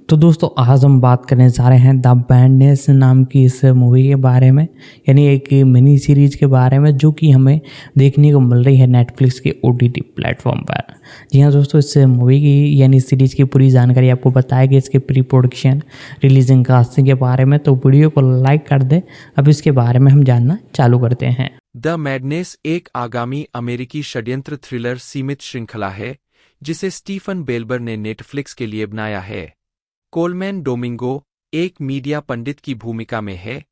तो दोस्तों आज हम बात करने जा रहे हैं द बैडनेस नाम की इस मूवी के बारे में, यानी एक मिनी सीरीज के बारे में जो कि हमें देखने को मिल रही है नेटफ्लिक्स के ओटीटी प्लेटफॉर्म पर। जी हाँ दोस्तों, इस मूवी की यानी सीरीज की पूरी जानकारी आपको बताएगी, इसके प्री प्रोडक्शन, रिलीजिंग, कास्टिंग के बारे में। तो वीडियो को लाइक कर दें। अब इसके बारे में हम जानना चालू करते हैं। द मैडनेस एक आगामी अमेरिकी षड्यंत्र थ्रिलर सीमित श्रृंखला है जिसे स्टीफन बेलबर ने नेटफ्लिक्स के लिए बनाया है। कोलमैन डोमिंगो एक मीडिया पंडित की भूमिका में है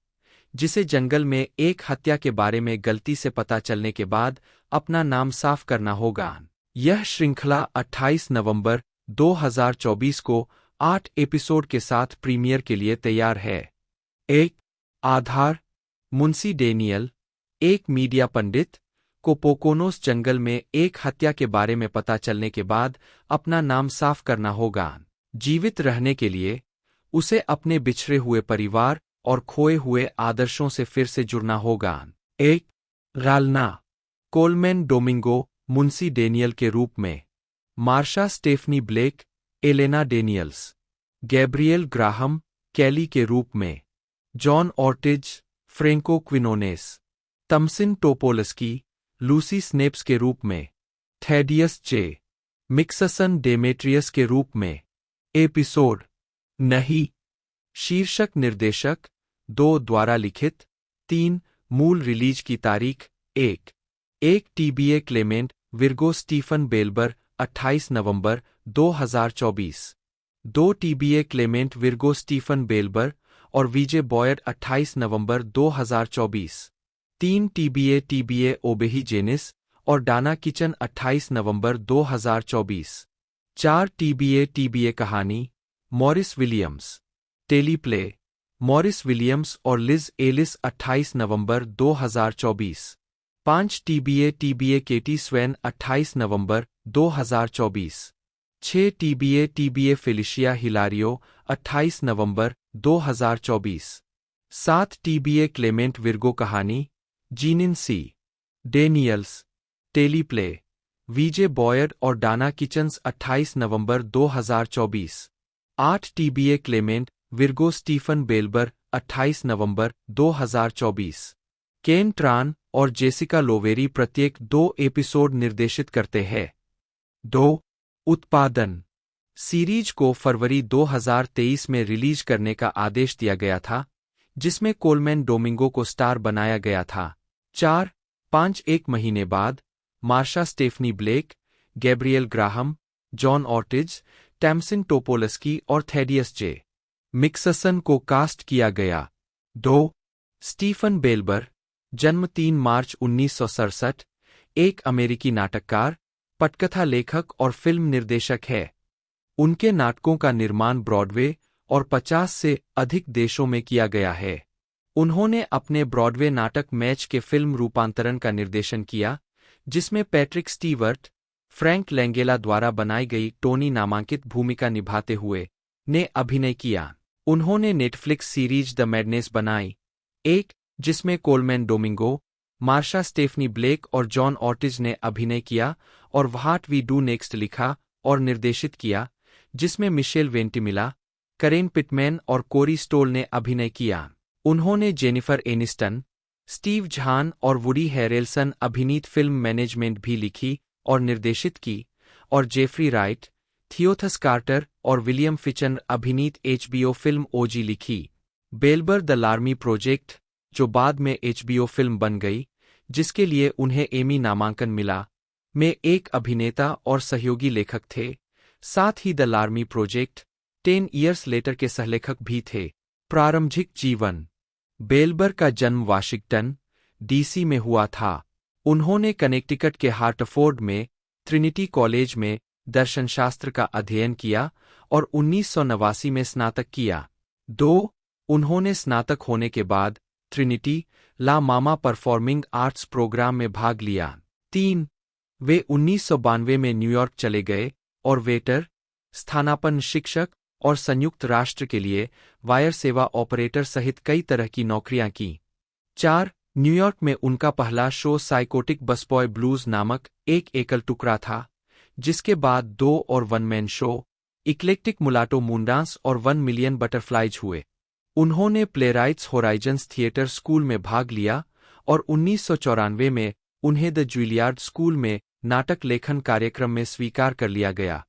जिसे जंगल में एक हत्या के बारे में गलती से पता चलने के बाद अपना नाम साफ करना होगा। यह श्रृंखला 28 नवंबर 2024 को 8 एपिसोड के साथ प्रीमियर के लिए तैयार है। एक आधार मुंशी डेनियल, एक मीडिया पंडित को पोकोनोस जंगल में एक हत्या के बारे में पता चलने के बाद अपना नाम साफ करना होगा। जीवित रहने के लिए उसे अपने बिछड़े हुए परिवार और खोए हुए आदर्शों से फिर से जुड़ना होगा। एक रालना कोलमैन डोमिंगो मुंशी डेनियल के रूप में, Marsha Stephanie Blake, Elena Daniels, Gabriel Graham Kelly के रूप में, John Ortiz, Franco Quinones, Tamsin Topolski, Lucy Snapes के रूप में, थैडियस जे मिक्ससन डेमेट्रियस के रूप में। एपिसोड नहीं शीर्षक निर्देशक 2 द्वारा लिखित। 3 मूल रिलीज की तारीख 1 टीबीए क्लेमेंट विर्गो स्टीफन बेलबर 28 नवंबर 2024। 2 टीबीए क्लेमेंट विर्गो स्टीफन बेलबर और वीजे बॉयड 28 नवंबर 2024। 3 टीबीए ओबेही जेनिस और डाना किचन 28 नवंबर 2024। 4 टीबीए कहानी Morris Williams, teleplay Morris Williams और लिज एलिस 28 नवंबर 2024। 5 टीबीए केटी स्वेन 28 नवंबर 2024। 6 टीबीए फेलिशिया हिलारियो 28 नवंबर 2024। 7 टीबीए क्लेमेंट विर्गो कहानी जीनिन सी डेनियल्स, टेलीप्ले वीजे Boyd और Dana kitchens 28 नवंबर 2024। 8 TBA Clement Virgo Stephen बेलबर 28 नवंबर 2024। केन ट्रान और Jessica लोवेरी प्रत्येक 2 episode निर्देशित करते हैं। 2 उत्पादन सीरीज को फरवरी 2023 में रिलीज करने का आदेश दिया गया था, जिसमें कोलमैन डोमिंगो को स्टार बनाया गया था। 4-5 एक महीने बाद Marsha Stephanie Blake, Gabriel Graham, John Ortiz, Tamsin Topolski और थैडियस जे मिक्ससन को कास्ट किया गया। 2 स्टीफन बेलबर, जन्म 3 मार्च 1967, एक अमेरिकी नाटककार, पटकथा लेखक और फिल्म निर्देशक है। उनके नाटकों का निर्माण ब्रॉडवे और 50 से अधिक देशों में किया गया है। उन्होंने अपने ब्रॉडवे नाटक मैच के फिल्म रूपांतरण का निर्देशन किया, जिसमें पैट्रिक स्टीवर्ट, फ्रैंक लैंगेला द्वारा बनाई गई टोनी नामांकित भूमिका निभाते हुए ने अभिनय किया। उन्होंने नेटफ्लिक्स सीरीज द मैडनेस बनाई, एक जिसमें Colman Domingo, Marsha Stephanie Blake और जॉन ऑर्टिज ने अभिनय किया, और व्हाट वी डू नेक्स्ट लिखा और निर्देशित किया, जिसमें मिशेल वेंटिमिला, करेन पिटमैन और कोरी स्टोल ने अभिनय किया। उन्होंने जेनिफर एनिस्टन, स्टीव झान और वुडी हैरेल्सन अभिनीत फिल्म मैनेजमेंट भी लिखी और निर्देशित की, और जेफरी राइट, थियोथस कार्टर और विलियम फिचन अभिनीत एचबीओ फिल्म ओजी लिखी। बेलबर द लार्मी प्रोजेक्ट, जो बाद में एचबीओ फिल्म बन गई, जिसके लिए उन्हें एमी नामांकन मिला, में एक अभिनेता और सहयोगी लेखक थे। साथ ही the Laramie project 10 years later के सहलेखक भी थे। प्रारंभिक जीवन बेलबर का जन्म वाशिंगटन, डीसी में हुआ था। उन्होंने कनेक्टिकट के हार्टफोर्ड में ट्रिनिटी कॉलेज में दर्शनशास्त्र का अध्ययन किया और 1989 में स्नातक किया। 2 उन्होंने स्नातक होने के बाद ट्रिनिटी ला मामा परफॉर्मिंग आर्ट्स प्रोग्राम में भाग लिया। 3 वे 1992 में न्यूयॉर्क चले गए और वेटर, स्थानापन्न शिक्षक और संयुक्त राष्ट्र के लिए वायर सेवा ऑपरेटर सहित कई तरह की नौकरियां की। 4 न्यूयॉर्क में उनका पहला शो साइकोटिक बसबॉय ब्लूज नामक एक एकल टुकड़ा था, जिसके बाद 2 और वन मैन शो इक्लेक्टिक मुलाटो मूनडांस और 1 मिलियन बटरफ्लाइज हुए। उन्होंने प्लेराइट्स होराइजन्स थिएटर स्कूल में भाग लिया और 1994 में उन्हें द जुलियार्ड स्कूल में नाटक लेखन कार्यक्रम में स्वीकार कर लिया गया।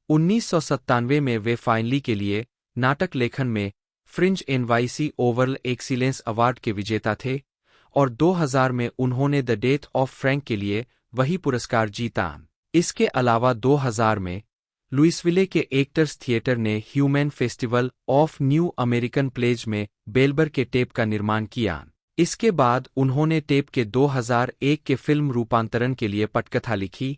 1997 में वे फाइनली के लिए नाटक लेखन में fringe NYC overall excellence award के विजेता थे और 2000 में उन्होंने द डेथ ऑफ फ्रैंक के लिए वही पुरस्कार जीता। इसके अलावा 2000 में लुइसविले के एक्टर्स थिएटर ने Humana festival of new American plays में बेलबर के टेप का निर्माण किया। इसके बाद उन्होंने टेप के 2001 के फिल्म रूपांतरण के लिए पटकथा लिखी,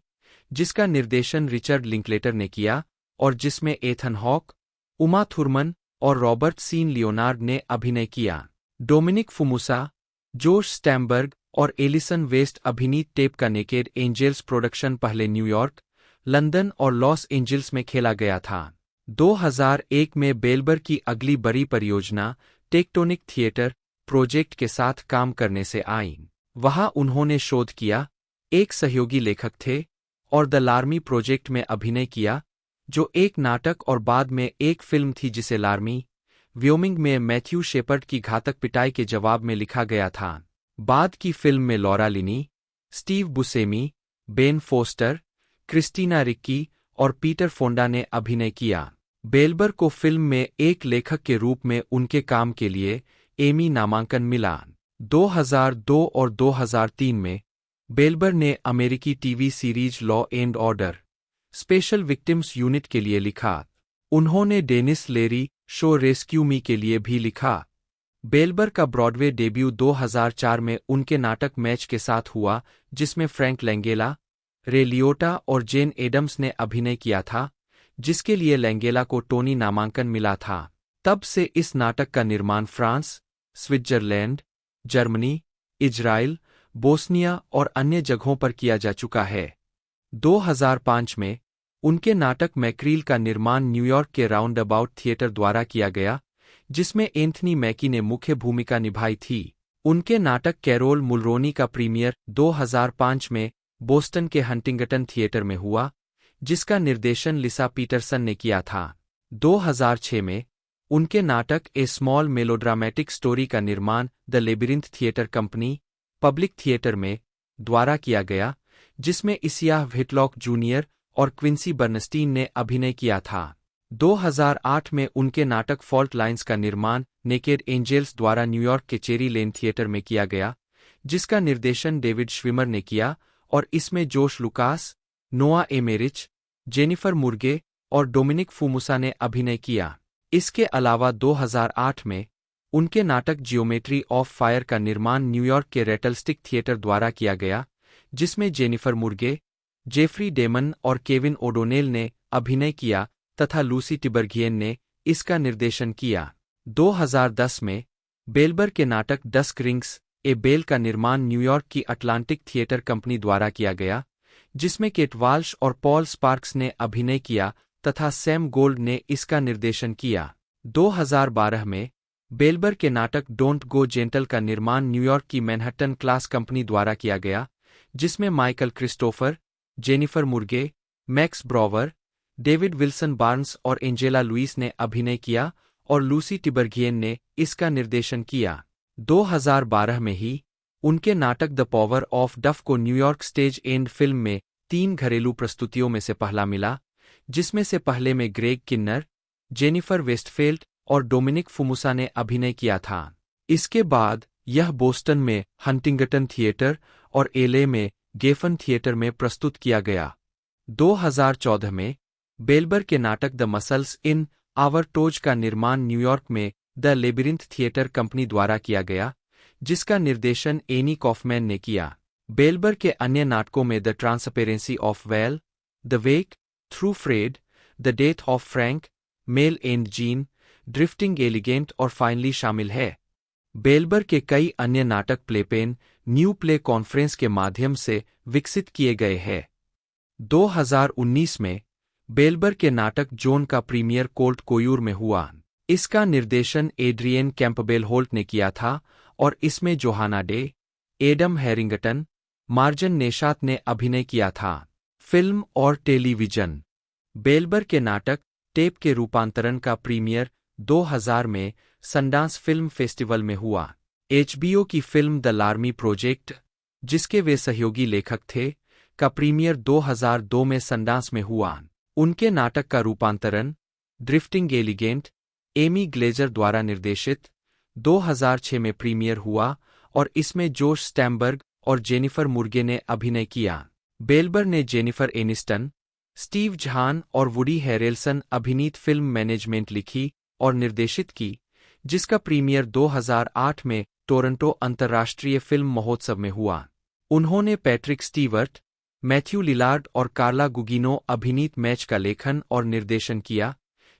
जिसका निर्देशन रिचर्ड लिंकलेटर ने किया और जिसमें एथन हॉक, उमा थुरमन और रॉबर्ट सीन लियोनार्ड ने अभिनय किया। डोमिनिक फुमुसा, जोश स्टैमबर्ग और एलिसन वेस्ट अभिनीत टेप का नेकेड एंजेल्स प्रोडक्शन पहले न्यूयॉर्क, लंदन और लॉस एंजल्स में खेला गया था। 2001 में बेलबर की अगली बड़ी परियोजना टेक्टोनिक थिएटर प्रोजेक्ट के साथ काम करने से आई। वहां उन्होंने शोध किया, एक सहयोगी लेखक थे और द लार्मी प्रोजेक्ट में अभिनय किया, जो एक नाटक और बाद में एक फिल्म थी जिसे लार्मी, व्योमिंग में मैथ्यू शेपर्ड की घातक पिटाई के जवाब में लिखा गया था। बाद की फिल्म में Laura Linney, Steve Buscemi, Ben Foster, Christina Ricci और पीटर फोंडा ने अभिनय किया। बेलबर को फिल्म में एक लेखक के रूप में उनके काम के लिए एमी नामांकन मिला। 2002 और 2003 में बेलबर ने अमेरिकी TV series law and Order Special Victims unit के लिए लिखा। उन्होंने डेनिस लेरी शो रेस्क्यू मी के लिए भी लिखा। बेलबर का ब्रॉडवे डेब्यू 2004 में उनके नाटक मैच के साथ हुआ, जिसमें फ्रैंक लैंगेला, रे लियोटा और जेन एडम्स ने अभिनय किया था, जिसके लिए लैंगेला को टोनी नामांकन मिला था। तब से इस नाटक का निर्माण France, Switzerland, Germany, Israel, Bosnia और अन्य जगहों पर किया जा चुका है। 2005 में उनके नाटक मैक्रील का निर्माण न्यूयॉर्क के राउंड अबाउट थिएटर द्वारा किया गया, जिसमें एंथनी मैकी ने मुख्य भूमिका निभाई थी। उनके नाटक कैरोल मुलरोनी का प्रीमियर 2005 में बोस्टन के हंटिंगटन थिएटर में हुआ, जिसका निर्देशन लिसा पीटरसन ने किया था। 2006 में उनके नाटक ए स्मॉल मेलोड्रामेटिक स्टोरी का निर्माण the labyrinth theatre company, public Theater में द्वारा किया गया, जिसमें इसियाह व्हिटलॉक जूनियर और क्विंसी बर्नस्टीन ने अभिनय किया था। 2008 में उनके नाटक फॉल्ट लाइन्स का निर्माण नेकेड एंजेल्स द्वारा न्यूयॉर्क के चेरी लेन थिएटर में किया गया, जिसका निर्देशन डेविड श्विमर ने किया और इसमें जोश लुकास, नोआ एमेरिच, जेनिफर मुर्गे और डोमिनिक फुमुसा ने अभिनय किया। इसके अलावा 2008 में उनके नाटक जियोमेट्री ऑफ फायर का निर्माण न्यूयॉर्क के रेटलस्टिक थिएटर द्वारा किया गया, जिसमें जेनिफर मुर्गे, जेफरी डेमन और केविन ओडोनेल ने अभिनय किया तथा लूसी टिबर्गियन ने इसका निर्देशन किया। 2010 में बेलबर के नाटक डस्क रिंग्स ए बेल का निर्माण न्यूयॉर्क की अटलांटिक थिएटर कंपनी द्वारा किया गया, जिसमें केट वाल्श और पॉल स्पार्क्स ने अभिनय किया तथा सैम गोल्ड ने इसका निर्देशन किया। 2012 में बेलबर के नाटक डोंट गो जेंटल का निर्माण न्यूयॉर्क की मैनहट्टन क्लास कंपनी द्वारा किया गया, जिसमें माइकल क्रिस्टोफर, जेनिफर मुर्गे, मैक्स ब्रॉवर, डेविड विल्सन बार्न्स और एंजेला लुइस ने अभिनय किया और लूसी टिबर्गियन ने इसका निर्देशन किया। 2012 में ही उनके नाटक द पावर ऑफ डफ को न्यूयॉर्क स्टेज एंड फिल्म में 3 घरेलू प्रस्तुतियों में से पहला मिला, जिसमें से पहले में ग्रेग किन्नर, जेनिफर वेस्टफेल्ड और डोमिनिक फुमुसा ने अभिनय किया था। इसके बाद यह बोस्टन में हंटिंगटन थिएटर और एलए में गेफन थिएटर में प्रस्तुत किया गया। 2014 में बेलबर के नाटक the muscles in our toes का निर्माण न्यूयॉर्क में द लेबिरिंथ थिएटर कंपनी द्वारा किया गया, जिसका निर्देशन एनी कॉफमैन ने किया। बेलबर के अन्य नाटकों में the transparency of Val, the wake, through Fred, the death of Frank, Mel and Jean, drifting elegant और फाइनली शामिल है। बेलबर के कई अन्य नाटक प्लेपेन न्यू प्ले कॉन्फ्रेंस के माध्यम से विकसित किए गए हैं। 2019 में बेलबर के नाटक जोन का प्रीमियर कोल्ट कोयूर में हुआ। इसका निर्देशन एड्रियन कैंपबेल होल्ट ने किया था और इसमें जोहाना डे, एडम हैरिंगटन, मार्जन नेशात ने अभिनय किया था। फिल्म और टेलीविजन। बेलबर के नाटक टेप के रूपांतरण का प्रीमियर 2000 में सनडांस फिल्म फेस्टिवल में हुआ। HBO की फिल्म द लार्मी प्रोजेक्ट, जिसके वे सहयोगी लेखक थे, का प्रीमियर 2002 में सनडांस में हुआ। उनके नाटक का रूपांतरण ड्रिफ्टिंग एलिगेंट, एमी ग्लेजर द्वारा निर्देशित, 2006 में प्रीमियर हुआ और इसमें जोश स्टैमबर्ग और जेनिफर मुर्गे ने अभिनय किया। बेलबर ने जेनिफर एनिस्टन, स्टीव ज़हान और वुडी हैरेल्सन अभिनीत फिल्म मैनेजमेंट लिखी और निर्देशित की, जिसका प्रीमियर 2008 में टोरंटो अंतर्राष्ट्रीय फिल्म महोत्सव में हुआ। उन्होंने पैट्रिक स्टीवर्ट, मैथ्यू लिलार्ड और कार्ला गुगिनो अभिनीत मैच का लेखन और निर्देशन किया,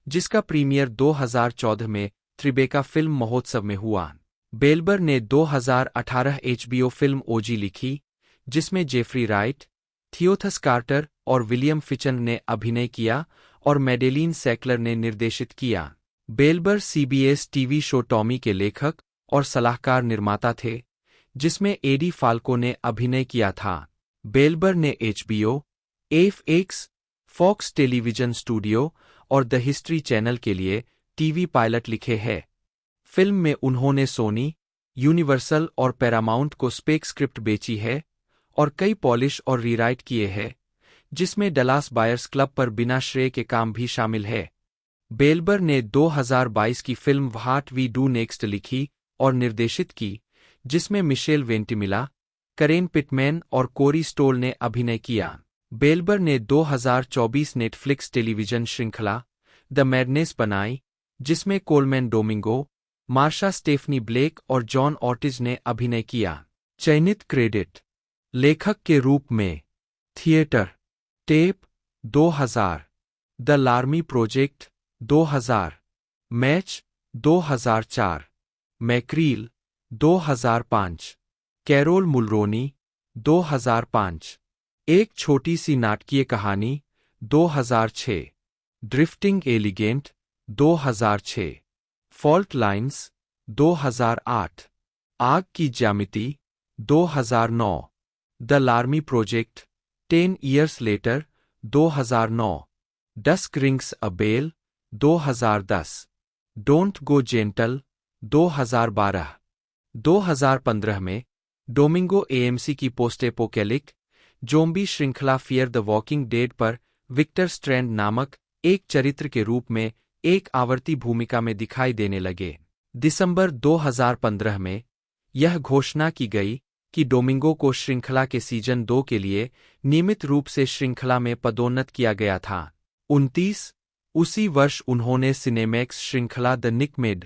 जिसका प्रीमियर 2014 में त्रिबेका फिल्म महोत्सव में हुआ। बेलबर ने 2018 HBO फिल्म ओजी लिखी, जिसमें जेफरी राइट, थियोथस कार्टर और विलियम फिचन ने अभिनय किया और मैडेलीन सैकलर ने निर्देशित किया। बेलबर CBS टीवी शो टॉमी के लेखक और सलाहकार निर्माता थे, जिसमें एडी फाल्को ने अभिनय किया था। बेलबर ने HBO, FX, Fox television studio और द हिस्ट्री चैनल के लिए टीवी पायलट लिखे हैं। फिल्म में उन्होंने सोनी, यूनिवर्सल और पैरामाउंट को स्पेक स्क्रिप्ट बेची है और कई पॉलिश और रीराइट किए हैं, जिसमें डलास बायर्स क्लब पर बिना श्रेय के काम भी शामिल है। बेलबर ने 2022 की film what we do next लिखी और निर्देशित की, जिसमें मिशेल वेंटिमिला, करेन पिटमैन और कोरी स्टोल ने अभिनय किया। बेलबर ने 2024 नेटफ्लिक्स टेलीविजन श्रृंखला द मैडनेस बनाई, जिसमें Colman Domingo, Marsha Stephanie Blake और जॉन ऑर्टिज ने अभिनय किया। चयनित क्रेडिट लेखक के रूप में theatre, tape 2000, the Laramie Project 2000, Match 2004, McReele 2005, Carol Mulroney 2005, एक छोटी सी नाटकीय कहानी 2006, ड्रिफ्टिंग एलिगेंट 2006, फॉल्ट लाइन्स 2008, आग की ज्यामिति 2009, the Laramie project 10 years later 2009, dusk rings a bell 2010, don't go gentle 2012। 2015 में डोमिंगो AMC की पोस्टेपोकैलिक ज़ॉम्बी श्रृंखला फियर द वॉकिंग डेड पर विक्टर स्ट्रैंड नामक एक चरित्र के रूप में एक आवर्ती भूमिका में दिखाई देने लगे। दिसंबर 2015 में यह घोषणा की गई कि डोमिंगो को श्रृंखला के सीजन 2 के लिए नियमित रूप से श्रृंखला में पदोन्नत किया गया था। 29 उसी वर्ष उन्होंने सिनेमैक्स श्रृंखला द निक मेड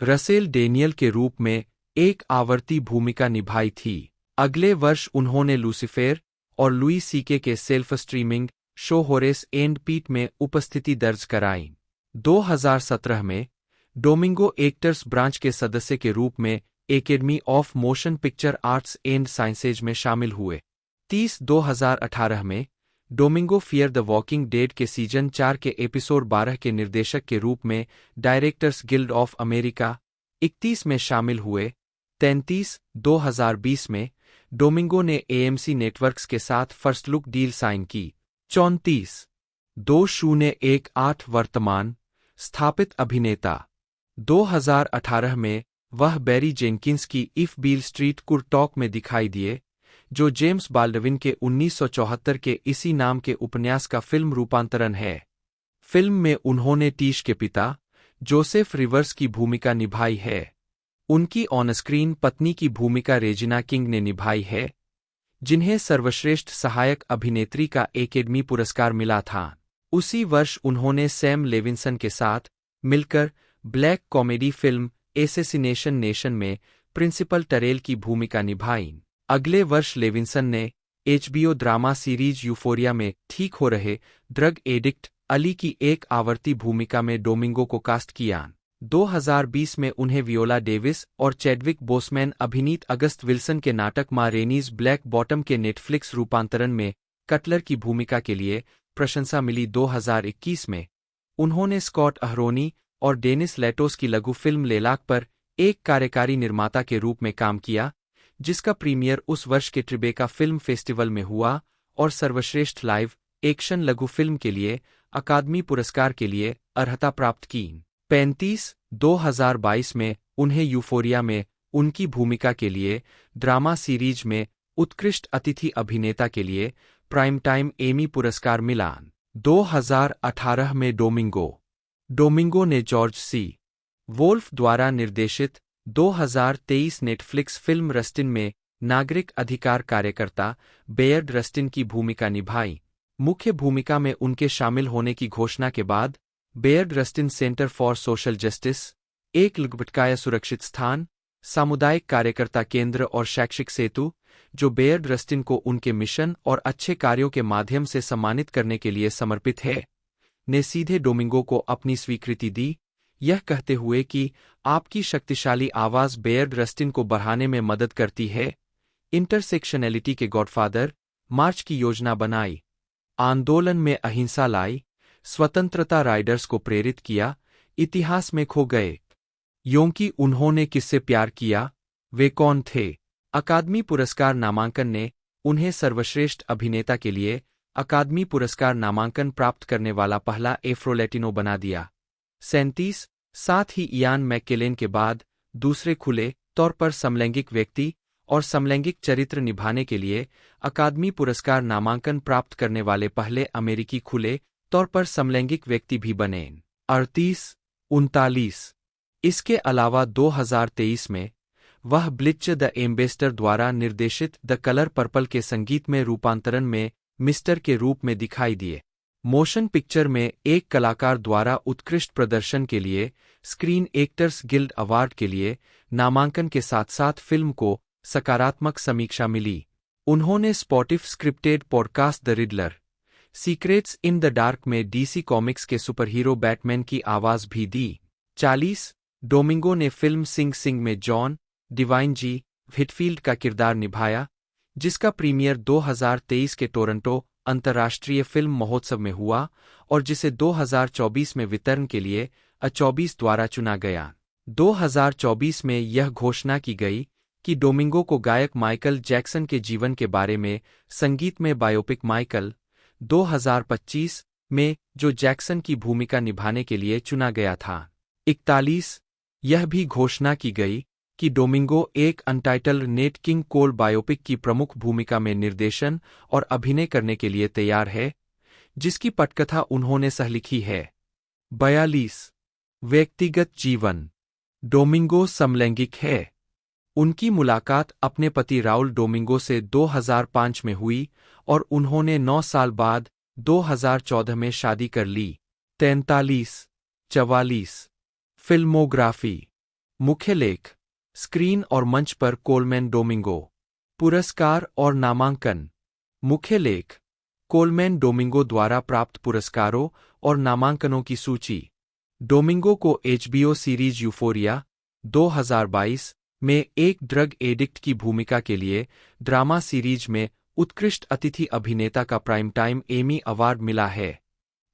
रसेल डेनियल के रूप में एक आवर्ती भूमिका निभाई थी। अगले वर्ष उन्होंने लूसीफेर और लुई सीके के self streaming show Horace and पीट में उपस्थिति दर्ज कराई। 2017 में डोमिंगो एक्टर्स ब्रांच के सदस्य के रूप में academy of motion picture arts and sciences में शामिल हुए। 2018 में Domingo fear the walking dead के सीजन 4 के एपिसोड 12 के निर्देशक के रूप में डायरेक्टर्स गिल्ड ऑफ अमेरिका 31 में शामिल हुए। 2020 में डोमिंगो ने AMC नेटवर्क्स के साथ फर्स्ट लुक डील साइन की। 2018 वर्तमान स्थापित अभिनेता। 2018 में वह बैरी जेनकिंस की इफ बील स्ट्रीट कुर टॉक में दिखाई दिए, जो जेम्स बाल्डविन के 1974 के इसी नाम के उपन्यास का फिल्म रूपांतरण है। फिल्म में उन्होंने टीश के पिता जोसेफ रिवर्स की भूमिका निभाई है। उनकी ऑनस्क्रीन पत्नी की भूमिका रेजिना किंग ने निभाई है, जिन्हें सर्वश्रेष्ठ सहायक अभिनेत्री का एकेडमी पुरस्कार मिला था। उसी वर्ष उन्होंने सैम लेविंसन के साथ मिलकर black comedy film assassination nation में प्रिंसिपल टरेल की भूमिका निभाई। अगले वर्ष लेविंसन ने HBO ड्रामा सीरीज यूफोरिया में ठीक हो रहे ड्रग एडिक्ट अली की एक आवर्ती भूमिका में डोमिंगो को कास्ट किया। 2020 में उन्हें वियोला डेविस और चैडविक बोसमैन अभिनीत अगस्त विल्सन के नाटक मा रेनीज ब्लैक बॉटम के नेटफ्लिक्स रूपांतरण में कटलर की भूमिका के लिए प्रशंसा मिली। 2021 में उन्होंने स्कॉट अहरोनी और डेनिस लेटोस की लघु फिल्म लेलाक पर एक कार्यकारी निर्माता के रूप में काम किया, जिसका प्रीमियर उस वर्ष के ट्रिबेका फिल्म फेस्टिवल में हुआ और सर्वश्रेष्ठ लाइव एक्शन लघु फिल्म के लिए अकादमी पुरस्कार के लिए अर्हता प्राप्त की। 35 2022 में उन्हें यूफोरिया में उनकी भूमिका के लिए ड्रामा सीरीज में उत्कृष्ट अतिथि अभिनेता के लिए प्राइम टाइम एमी पुरस्कार मिला। 2018 में डोमिंगो ने जॉर्ज सी वोल्फ द्वारा निर्देशित 2023 नेटफ्लिक्स फिल्म रस्टिन में नागरिक अधिकार कार्यकर्ता बेयर्ड रस्टिन की भूमिका निभाई। मुख्य भूमिका में उनके शामिल होने की घोषणा के बाद Bayard Rustin Center for Social Justice, एक लुटकाया सुरक्षित स्थान, सामुदायिक कार्यकर्ता केंद्र और शैक्षिक सेतु, जो बेयर्ड रस्टिन को उनके मिशन और अच्छे कार्यों के माध्यम से सम्मानित करने के लिए समर्पित है, ने सीधे डोमिंगो को अपनी स्वीकृति दी, यह कहते हुए कि आपकी शक्तिशाली आवाज बेयर्ड रस्टिन को बढ़ाने में मदद करती है। इंटरसेक्शनैलिटी के गॉडफादर, मार्च की योजना बनाई, आंदोलन में अहिंसा लाई, स्वतंत्रता राइडर्स को प्रेरित किया, इतिहास में खो गए। योंकि उन्होंने किससे प्यार किया, वे कौन थे? अकादमी पुरस्कार नामांकन ने उन्हें सर्वश्रेष्ठ अभिनेता के लिए अकादमी पुरस्कार नामांकन प्राप्त करने वाला पहला एफ्रो-लैटिनो बना दिया। 37 साथ ही इयान मैककेलेन के बाद दूसरे खुले तौर पर समलैंगिक व्यक्ति और समलैंगिक चरित्र निभाने के लिए अकादमी पुरस्कार नामांकन प्राप्त करने वाले पहले अमेरिकी खुले तौर पर समलैंगिक व्यक्ति भी बने। 38-39 इसके अलावा 2023 में वह ब्लिच द एम्बेसडर द्वारा निर्देशित द कलर पर्पल के संगीतमय रूपांतरण में मिस्टर के रूप में दिखाई दिए। मोशन पिक्चर में एक कलाकार द्वारा उत्कृष्ट प्रदर्शन के लिए स्क्रीन एक्टर्स गिल्ड अवार्ड के लिए नामांकन के साथ साथ फिल्म को सकारात्मक समीक्षा मिली। उन्होंने Spotify scripted podcast the Riddler secrets in the dark में डीसी कॉमिक्स के सुपरहीरो बैटमैन की आवाज भी दी। 40 डोमिंगो ने फिल्म सिंग सिंग में जॉन डिवाइन जी व्हिटफील्ड का किरदार निभाया, जिसका प्रीमियर 2023 के टोरंटो अंतर्राष्ट्रीय फिल्म महोत्सव में हुआ और जिसे 2024 में वितरण के लिए A24 द्वारा चुना गया। 2024 में यह घोषणा की गई कि डोमिंगो को गायक माइकल जैक्सन के जीवन के बारे में संगीत में बायोपिक माइकल 2025 में जो जैक्सन की भूमिका निभाने के लिए चुना गया था। 41 यह भी घोषणा की गई कि डोमिंगो एक अनटाइटल्ड नेट किंग कोल बायोपिक की प्रमुख भूमिका में निर्देशन और अभिनय करने के लिए तैयार है, जिसकी पटकथा उन्होंने सहलिखी है। 42 व्यक्तिगत जीवन डोमिंगो समलैंगिक है। उनकी मुलाकात अपने पति राउल डोमिंगो से 2005 में हुई और उन्होंने 9 साल बाद 2014 में शादी कर ली। 43-44 फिल्मोग्राफी मुख्य लेख स्क्रीन और मंच पर कोलमैन डोमिंगो पुरस्कार और नामांकन। मुख्य लेख कोलमैन डोमिंगो द्वारा प्राप्त पुरस्कारों और नामांकनों की सूची। डोमिंगो को HBO सीरीज यूफोरिया 2022 में एक ड्रग एडिक्ट की भूमिका के लिए ड्रामा सीरीज में उत्कृष्ट अतिथि अभिनेता का प्राइम टाइम एमी अवार्ड मिला है।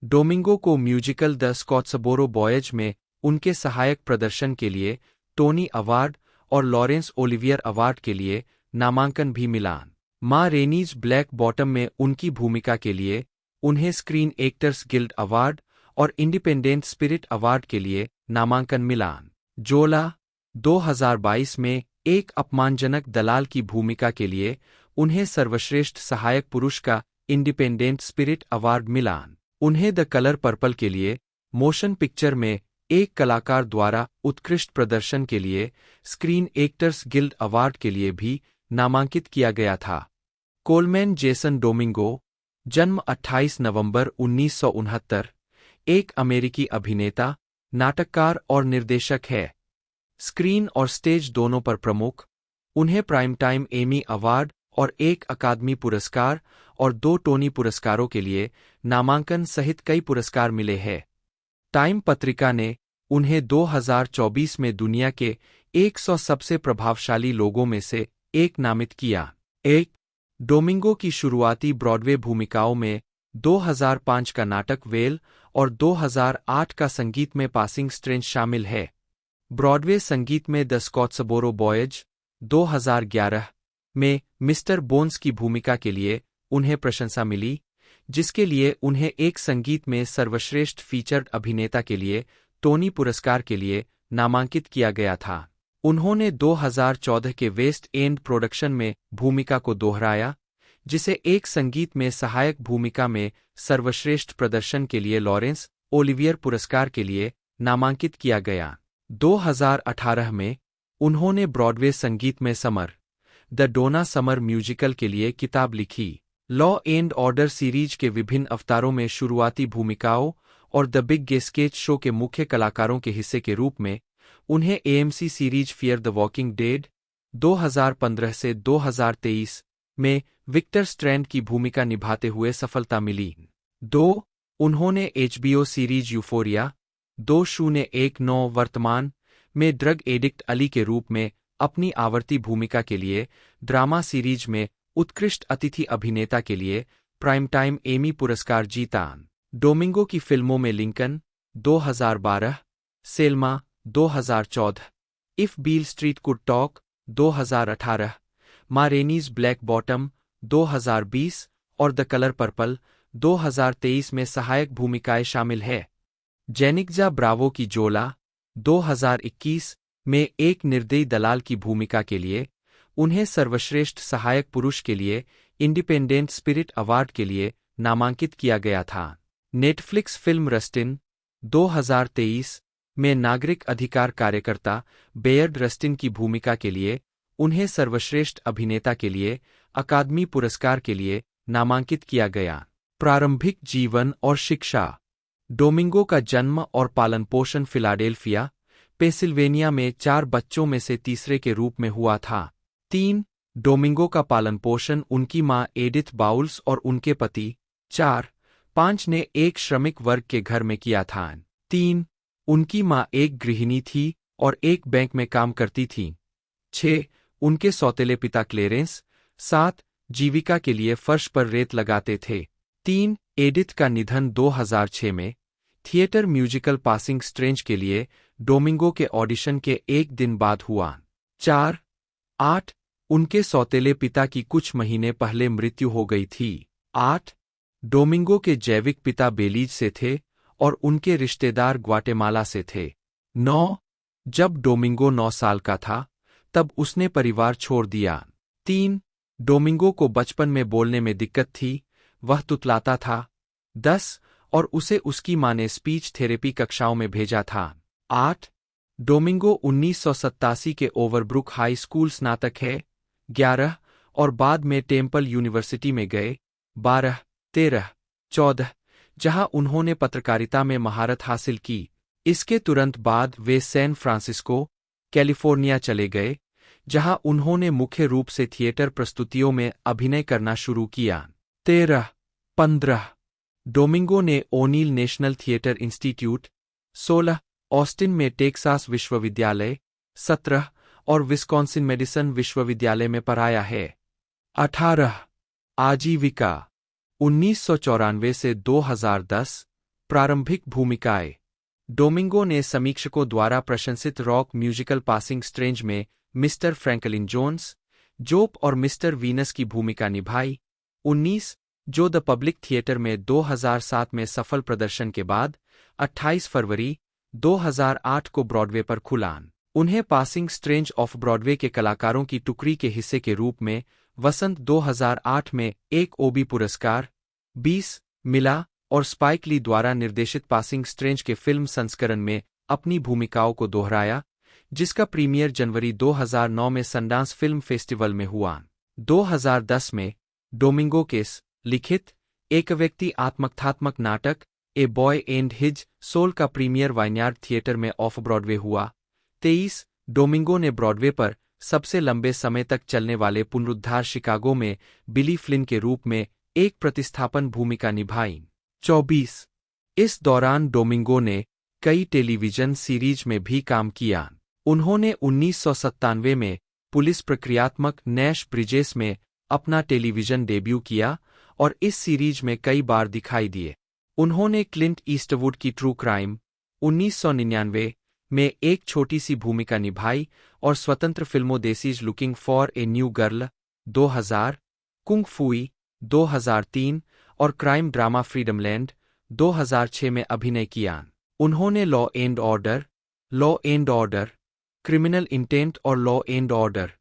डोमिंगो को म्यूजिकल द स्कॉट्सबोरो बॉयज में उनके सहायक प्रदर्शन के लिए टोनी अवार्ड और लॉरेंस ओलिवियर अवार्ड के लिए नामांकन भी मिला। माँ रेनीज ब्लैक बॉटम में उनकी भूमिका के लिए उन्हें स्क्रीन एक्टर्स गिल्ड अवार्ड और इंडिपेंडेंट स्पिरिट अवार्ड के लिए नामांकन मिला। जोला 2022 में एक अपमानजनक दलाल की भूमिका के लिए उन्हें सर्वश्रेष्ठ सहायक पुरुष का इंडिपेंडेंट स्पिरिट अवार्ड मिला। उन्हें द कलर पर्पल के लिए मोशन पिक्चर में एक कलाकार द्वारा उत्कृष्ट प्रदर्शन के लिए स्क्रीन एक्टर्स गिल्ड अवार्ड के लिए भी नामांकित किया गया था। कोलमैन जेसन डोमिंगो जन्म 28 नवंबर 1969 एक अमेरिकी अभिनेता, नाटककार और निर्देशक है। स्क्रीन और स्टेज दोनों पर प्रमुख। उन्हें प्राइम टाइम एमी अवार्ड और एक अकादमी पुरस्कार और 2 टोनी पुरस्कारों के लिए नामांकन सहित कई पुरस्कार मिले हैं। टाइम पत्रिका ने उन्हें 2024 में दुनिया के 100 सबसे प्रभावशाली लोगों में से एक नामित किया। 1 डोमिंगो की शुरुआती ब्रॉडवे भूमिकाओं में 2005 का नाटक वेल और 2008 का संगीत में पासिंग स्ट्रेंज शामिल है। ब्रॉडवे संगीत में द स्कॉट्सबोरो बॉयज 2011 में मिस्टर बोन्स की भूमिका के लिए उन्हें प्रशंसा मिली, जिसके लिए उन्हें एक संगीत में सर्वश्रेष्ठ फीचर्ड अभिनेता के लिए टोनी पुरस्कार के लिए नामांकित किया गया था। उन्होंने 2014 के वेस्ट एंड प्रोडक्शन में भूमिका को दोहराया, जिसे एक संगीत में सहायक भूमिका में सर्वश्रेष्ठ प्रदर्शन के लिए लॉरेंस ओलिवियर पुरस्कार के लिए नामांकित किया गया। 2018 में उन्होंने ब्रॉडवे संगीत में summer the Donna Summer musical के लिए किताब लिखी। लॉ एंड ऑर्डर सीरीज के विभिन्न अवतारों में शुरुआती भूमिकाओं और the big gay sketch show के मुख्य कलाकारों के हिस्से के रूप में उन्हें AMC series fear the walking dead 2015 से 2023 में विक्टर स्ट्रैंड की भूमिका निभाते हुए सफलता मिली। 2. उन्होंने एचबीओ सीरीज यूफोरिया 2019 वर्तमान में ड्रग एडिक्ट अली के रूप में अपनी आवर्ती भूमिका के लिए ड्रामा सीरीज में उत्कृष्ट अतिथि अभिनेता के लिए प्राइम टाइम एमी पुरस्कार जीता। डोमिंगो की फिल्मों में Lincoln 2012, Selma 2014, if Beale street could talk 2018, मा रेनीज ब्लैक बॉटम 2020 और द कलर पर्पल 2023 में सहायक भूमिकाएं शामिल है। जेनिक्जा ब्रावो की जोला 2021 में एक निर्दयी दलाल की भूमिका के लिए उन्हें सर्वश्रेष्ठ सहायक पुरुष के लिए इंडिपेंडेंट स्पिरिट अवार्ड के लिए नामांकित किया गया था। नेटफ्लिक्स फिल्म रस्टिन 2023 में नागरिक अधिकार कार्यकर्ता बेयर्ड रस्टिन की भूमिका के लिए उन्हें सर्वश्रेष्ठ अभिनेता के लिए अकादमी पुरस्कार के लिए नामांकित किया गया। प्रारंभिक जीवन और शिक्षा। डोमिंगो का जन्म और पालन पोषण फिलाडेल्फिया, पेंसिल्वेनिया में 4 बच्चों में से तीसरे के रूप में हुआ था। 3. डोमिंगो का पालन पोषण उनकी मां एडिथ बाउल्स और उनके पति 4-5 ने एक श्रमिक वर्ग के घर में किया था। 3. उनकी मां एक गृहिणी थी और एक बैंक में काम करती थी। 6. उनके सौतेले पिता क्लेरेंस 7. जीविका के लिए फर्श पर रेत लगाते थे। 3. एडिथ का निधन 2006 में थिएटर म्यूजिकल पासिंग स्ट्रेंज के लिए डोमिंगो के ऑडिशन के एक दिन बाद हुआ। 4. 8. उनके सौतेले पिता की कुछ महीने पहले मृत्यु हो गई थी। 8. डोमिंगो के जैविक पिता बेलीज से थे और उनके रिश्तेदार ग्वाटेमाला से थे। 9. जब डोमिंगो 9 साल का था तब उसने परिवार छोड़ दिया। 3. डोमिंगो को बचपन में बोलने में दिक्कत थी, वह तुतलाता था। 10. और उसे उसकी मां ने स्पीच थेरेपी कक्षाओं में भेजा था। 8. डोमिंगो 1987 के ओवरब्रुक हाई स्कूल स्नातक है। 11. और बाद में टेम्पल यूनिवर्सिटी में गए। 12, 13, 14, जहां उन्होंने पत्रकारिता में महारत हासिल की। इसके तुरंत बाद वे सैन फ्रांसिस्को, कैलिफोर्निया चले गए, जहां उन्होंने मुख्य रूप से थिएटर प्रस्तुतियों में अभिनय करना शुरू किया। 13, 15 डोमिंगो ने O'Neill national theatre institute, 16 Austin में टेक्सास विश्वविद्यालय, 17 और विस्कॉन्सिन मेडिसन विश्वविद्यालय में पढ़ाया है। 18 आजीविका 1994 से 2010 प्रारंभिक भूमिकाएं। डोमिंगो ने समीक्षकों द्वारा प्रशंसित रॉक म्यूजिकल पासिंग स्ट्रेंज में मिस्टर फ्रैंकलिन जोन्स, जोप और मिस्टर वीनस की भूमिका निभाई। 19 जो द पब्लिक थिएटर में 2007 में सफल प्रदर्शन के बाद 28 फरवरी 2008 को ब्रॉडवे पर खुला। उन्हें पासिंग स्ट्रेंज ऑफ ब्रॉडवे के कलाकारों की टुकड़ी के हिस्से के रूप में वसंत 2008 में एक ओबी पुरस्कार 20 मिला और स्पाइक ली द्वारा निर्देशित पासिंग स्ट्रेंज के फिल्म संस्करण में अपनी भूमिकाओं को दोहराया, जिसका प्रीमियर जनवरी 2009 में सनडांस फिल्म फेस्टिवल में हुआ। 2010 में डोमिंगो के लिखित एक व्यक्ति आत्मकथात्मक नाटक a boy and his soul का प्रीमियर वाइनयार्ड थिएटर में ऑफ ब्रॉडवे हुआ। 23 डोमिंगो ने ब्रॉडवे पर सबसे लंबे समय तक चलने वाले पुनरुद्धार शिकागो में बिली फ्लिन के रूप में एक प्रतिस्थापन भूमिका निभाई। 24 इस दौरान डोमिंगो ने कई टेलीविजन सीरीज में भी काम किया। उन्होंने 1997 में पुलिस प्रक्रियात्मक नैश ब्रिजेस में अपना टेलीविजन डेब्यू किया और इस सीरीज में कई बार दिखाई दिए। उन्होंने क्लिंट ईस्टवुड की ट्रू क्राइम 1999 में एक छोटी सी भूमिका निभाई और स्वतंत्र फिल्मों Desis looking for a new girl 2000, Kung Phooey 2003 और क्राइम ड्रामा फ्रीडमलैंड 2006 में अभिनय किया। उन्होंने Law and Order, Criminal Intent और Law and Order,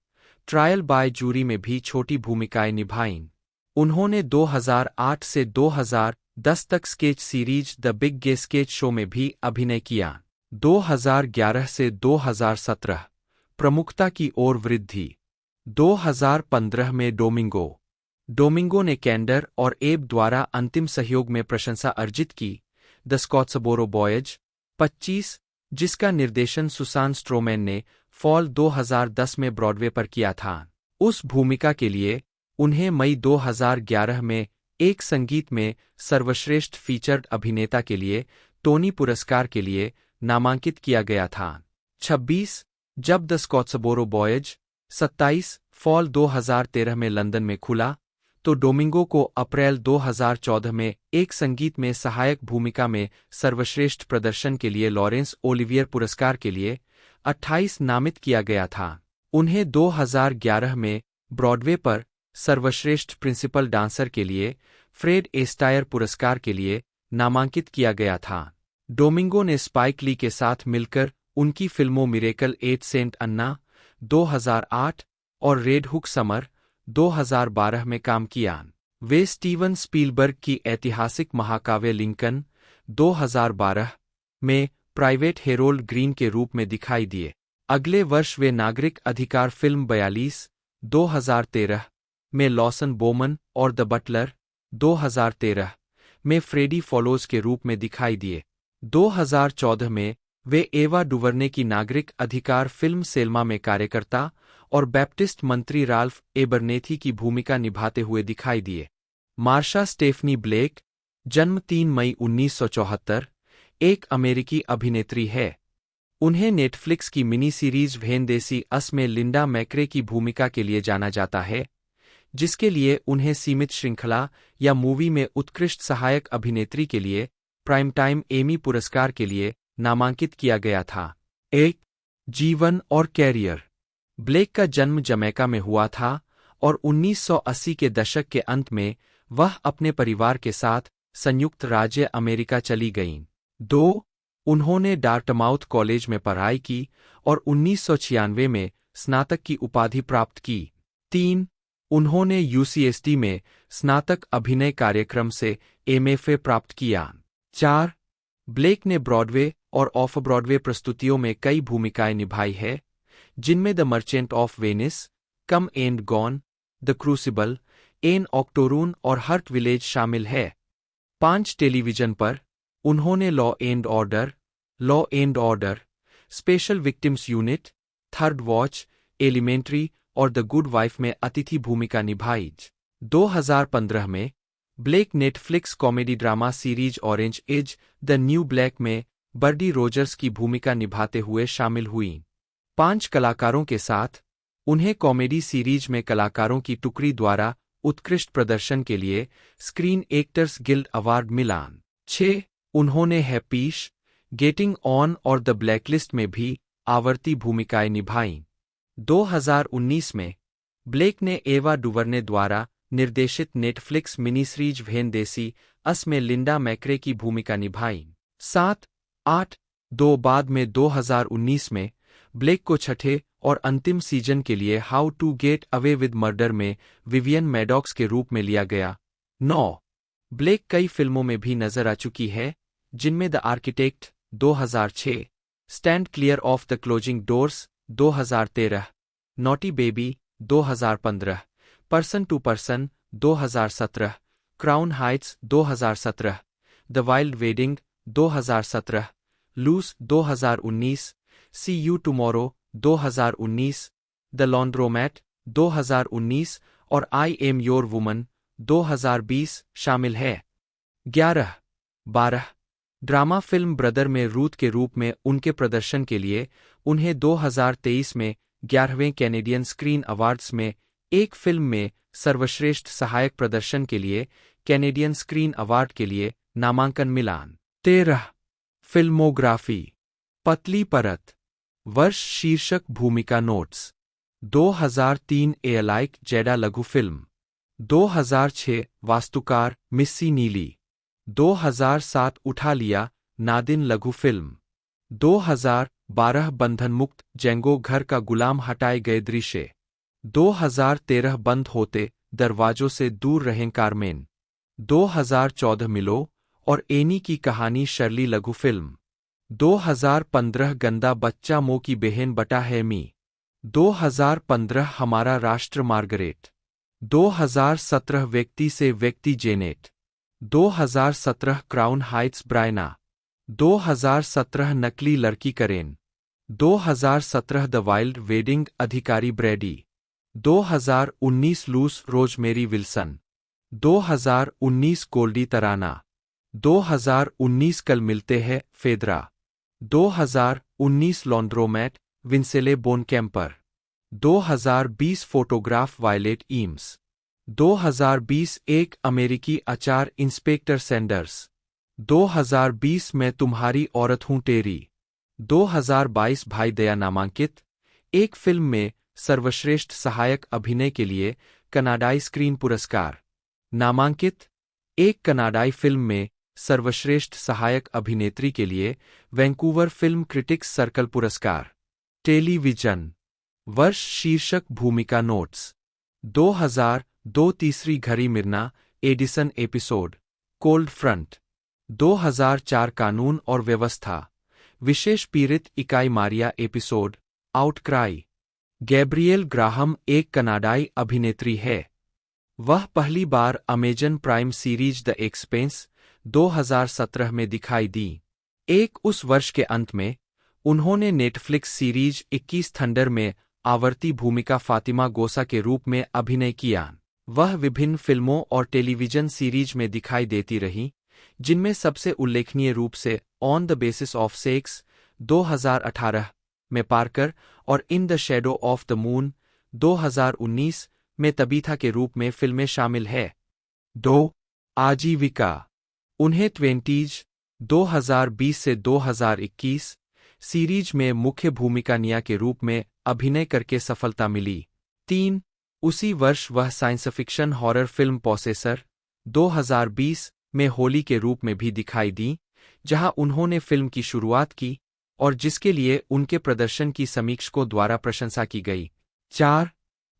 Trial by Jury में भी छोटी भूमिकाएं निभाईं। उन्होंने 2008 से 2010 तक sketch series the big gay sketch show में भी अभिनय किया। 2011 से 2017 प्रमुखता की ओर वृद्धि। 2015 में डोमिंगो ने कैंडर और एब द्वारा अंतिम सहयोग में प्रशंसा अर्जित की द स्कॉट्सबोरो बॉयज 25, जिसका निर्देशन सुसान स्ट्रोमैन ने फॉल 2010 में ब्रॉडवे पर किया था। उस भूमिका के लिए उन्हें मई 2011 में एक संगीत में सर्वश्रेष्ठ फीचर्ड अभिनेता के लिए टोनी पुरस्कार के लिए नामांकित किया गया था। 26 जब द स्कॉट्सबोरो बॉयज 27 फॉल 2013 में लंदन में खुला, तो डोमिंगो को अप्रैल 2014 में एक संगीत में सहायक भूमिका में सर्वश्रेष्ठ प्रदर्शन के लिए लॉरेंस ओलिवियर पुरस्कार के लिए 28 नामित किया गया था। उन्हें 2011 में ब्रॉडवे पर सर्वश्रेष्ठ प्रिंसिपल डांसर के लिए फ्रेड एस्टायर पुरस्कार के लिए नामांकित किया गया था। डोमिंगो ने स्पाइक ली के साथ मिलकर उनकी फिल्मों मिरेकल एट सेंट अन्ना 2008 और रेड हुक समर 2012 में काम किया। वे स्टीवन स्पीलबर्ग की ऐतिहासिक महाकाव्य लिंकन 2012 में प्राइवेट हेरोल्ड ग्रीन के रूप में दिखाई दिए। अगले वर्ष वे नागरिक अधिकार फिल्म 42 2013 में लॉसन बोमन और द बटलर 2013 में फ्रेडी फॉलोज के रूप में दिखाई दिए। 2014 में वे एवा डुवर्ने की नागरिक अधिकार फिल्म सेल्मा में कार्यकर्ता और बैप्टिस्ट मंत्री राल्फ एबरनेथी की भूमिका निभाते हुए दिखाई दिए। मार्शा स्टेफनी ब्लेक, जन्म 3 मई 1974, एक अमेरिकी अभिनेत्री है। उन्हें नेटफ्लिक्स की मिनी सीरीज वेनदेसी अस में लिंडा मैक्रे की भूमिका के लिए जाना जाता है, जिसके लिए उन्हें सीमित श्रृंखला या मूवी में उत्कृष्ट सहायक अभिनेत्री के लिए प्राइम टाइम एमी पुरस्कार के लिए नामांकित किया गया था। 1. जीवन और कैरियर। ब्लेक का जन्म जमैका में हुआ था और 1980 के दशक के अंत में वह अपने परिवार के साथ संयुक्त राज्य अमेरिका चली गईं। 2. उन्होंने डार्टमाउथ कॉलेज में पढ़ाई की और 1996 में स्नातक की उपाधि प्राप्त की। 3. उन्होंने यूसीएसडी में स्नातक अभिनय कार्यक्रम से एमएफए प्राप्त किया। 4. ब्लेक ने ब्रॉडवे और ऑफ ब्रॉडवे प्रस्तुतियों में कई भूमिकाएं निभाई है, जिनमें the Merchant of Venice, Come and Gone, the Crucible, an Octoroon और हर्ट विलेज शामिल है। 5. टेलीविजन पर उन्होंने Law and Order, Special Victims Unit, Third Watch, Elementary और द गुड वाइफ में अतिथि भूमिका निभाई। 2015 में Blake Netflix comedy drama series Orange is the New Black में बर्डी रोजर्स की भूमिका निभाते हुए शामिल हुईं। 5 कलाकारों के साथ उन्हें कॉमेडी सीरीज में कलाकारों की टुकड़ी द्वारा उत्कृष्ट प्रदर्शन के लिए स्क्रीन एक्टर्स गिल्ड अवार्ड मिला। 6. उन्होंने हैप्पीश, गेटिंग ऑन और द ब्लैकलिस्ट में भी आवर्ती भूमिकाएं निभाईं। 2019 में ब्लेक ने एवा डुवर्ने द्वारा निर्देशित नेटफ्लिक्स मिनी सीरीज वेनदेसी अस में लिंडा मैक्रे की भूमिका निभाई। 7. 8. 2 बाद में 2019 में ब्लेक को छठे और अंतिम सीजन के लिए how to get away with murder में विवियन मैडॉक्स के रूप में लिया गया। 9. ब्लेक कई फिल्मों में भी नजर आ चुकी है, जिनमें the architect 2006, stand clear of the closing doors 2013, naughty baby 2015, person to person 2017, crown heights 2017, the wild wedding 2017, Luce 2019, see you tomorrow 2019, the laundromat 2019 और आई एम योर वुमन 2020 शामिल है। 11. 12. ड्रामा फिल्म ब्रदर में Ruth के रूप में उनके प्रदर्शन के लिए उन्हें 2023 में 11वें कैनेडियन स्क्रीन अवार्ड्स में एक फिल्म में सर्वश्रेष्ठ सहायक प्रदर्शन के लिए कैनेडियन स्क्रीन अवार्ड के लिए नामांकन मिला। 13. फिल्मोग्राफी। पतली परत। वर्ष शीर्षक भूमिका नोट्स। 2003 ए लाइक जेडा लघु फिल्म। 2006 वास्तुकार मिस्सी नीली। 2007 उठा लिया नादिन लघु फिल्म। 2012 बंधन मुक्त जेंगो घर का गुलाम हटाए गए दृश्य। 2013 बंद होते दरवाजों से दूर रहें कारमेन। 2014 मिलो और एनी की कहानी शर्ली लघु फिल्म। 2015 गंदा बच्चा मो की बहन बटा है मी। 2015 हमारा राष्ट्र मार्गरेट। 2017 व्यक्ति से व्यक्ति जेनेट। 2017 crown Heights Briana. 2017 नकली लड़की करेन। 2017 द वाइल्ड वेडिंग अधिकारी Brady. 2019 Luce Rosemary Wilson. 2019 Goldie Tarana. 2019 कल मिलते हैं फेदरा। 2019 लॉन्ड्रोमैट विंसेले बोनकेम्पर। 2020 फोटोग्राफ वायलेट ईम्स। 2020 एक अमेरिकी अचार इंस्पेक्टर सैंडर्स। 2020 मैं तुम्हारी औरत हूं टेरी। 2022 भाई दया नामांकित एक फिल्म में सर्वश्रेष्ठ सहायक अभिनय के लिए कनाडाई स्क्रीन पुरस्कार नामांकित एक कनाडाई फिल्म में सर्वश्रेष्ठ सहायक अभिनेत्री के लिए वैंकूवर फिल्म क्रिटिक्स सर्कल पुरस्कार। टेलीविजन वर्ष शीर्षक भूमिका नोट्स। 2002 तीसरी घड़ी Myrna Addison episode Cold Front. 2004 कानून और व्यवस्था विशेष पीड़ित इकाई Maria episode Outcry. Gabrielle Graham एक कनाडाई अभिनेत्री है। वह पहली बार Amazon Prime series the Expanse 2017 में दिखाई दी। उस वर्ष के अंत में उन्होंने नेटफ्लिक्स सीरीज 21 थंडर में आवर्ती भूमिका फातिमा गोसा के रूप में अभिनय किया। वह विभिन्न फिल्मों और टेलीविजन सीरीज में दिखाई देती रही, जिनमें सबसे उल्लेखनीय रूप से on the basis of sex 2018 में पार्कर और in the shadow of the moon 2019 में तबीथा के रूप में फिल्में शामिल है। 2 आजीविका उन्हें 2020 से 2021 सीरीज में मुख्य भूमिका निया के रूप में अभिनय करके सफलता मिली। 3 उसी वर्ष वह साइंस फिक्शन हॉरर फिल्म पॉसेसर 2020 में होली के रूप में भी दिखाई दी, जहां उन्होंने फिल्म की शुरुआत की और जिसके लिए उनके प्रदर्शन की समीक्षकों द्वारा प्रशंसा की गई। 4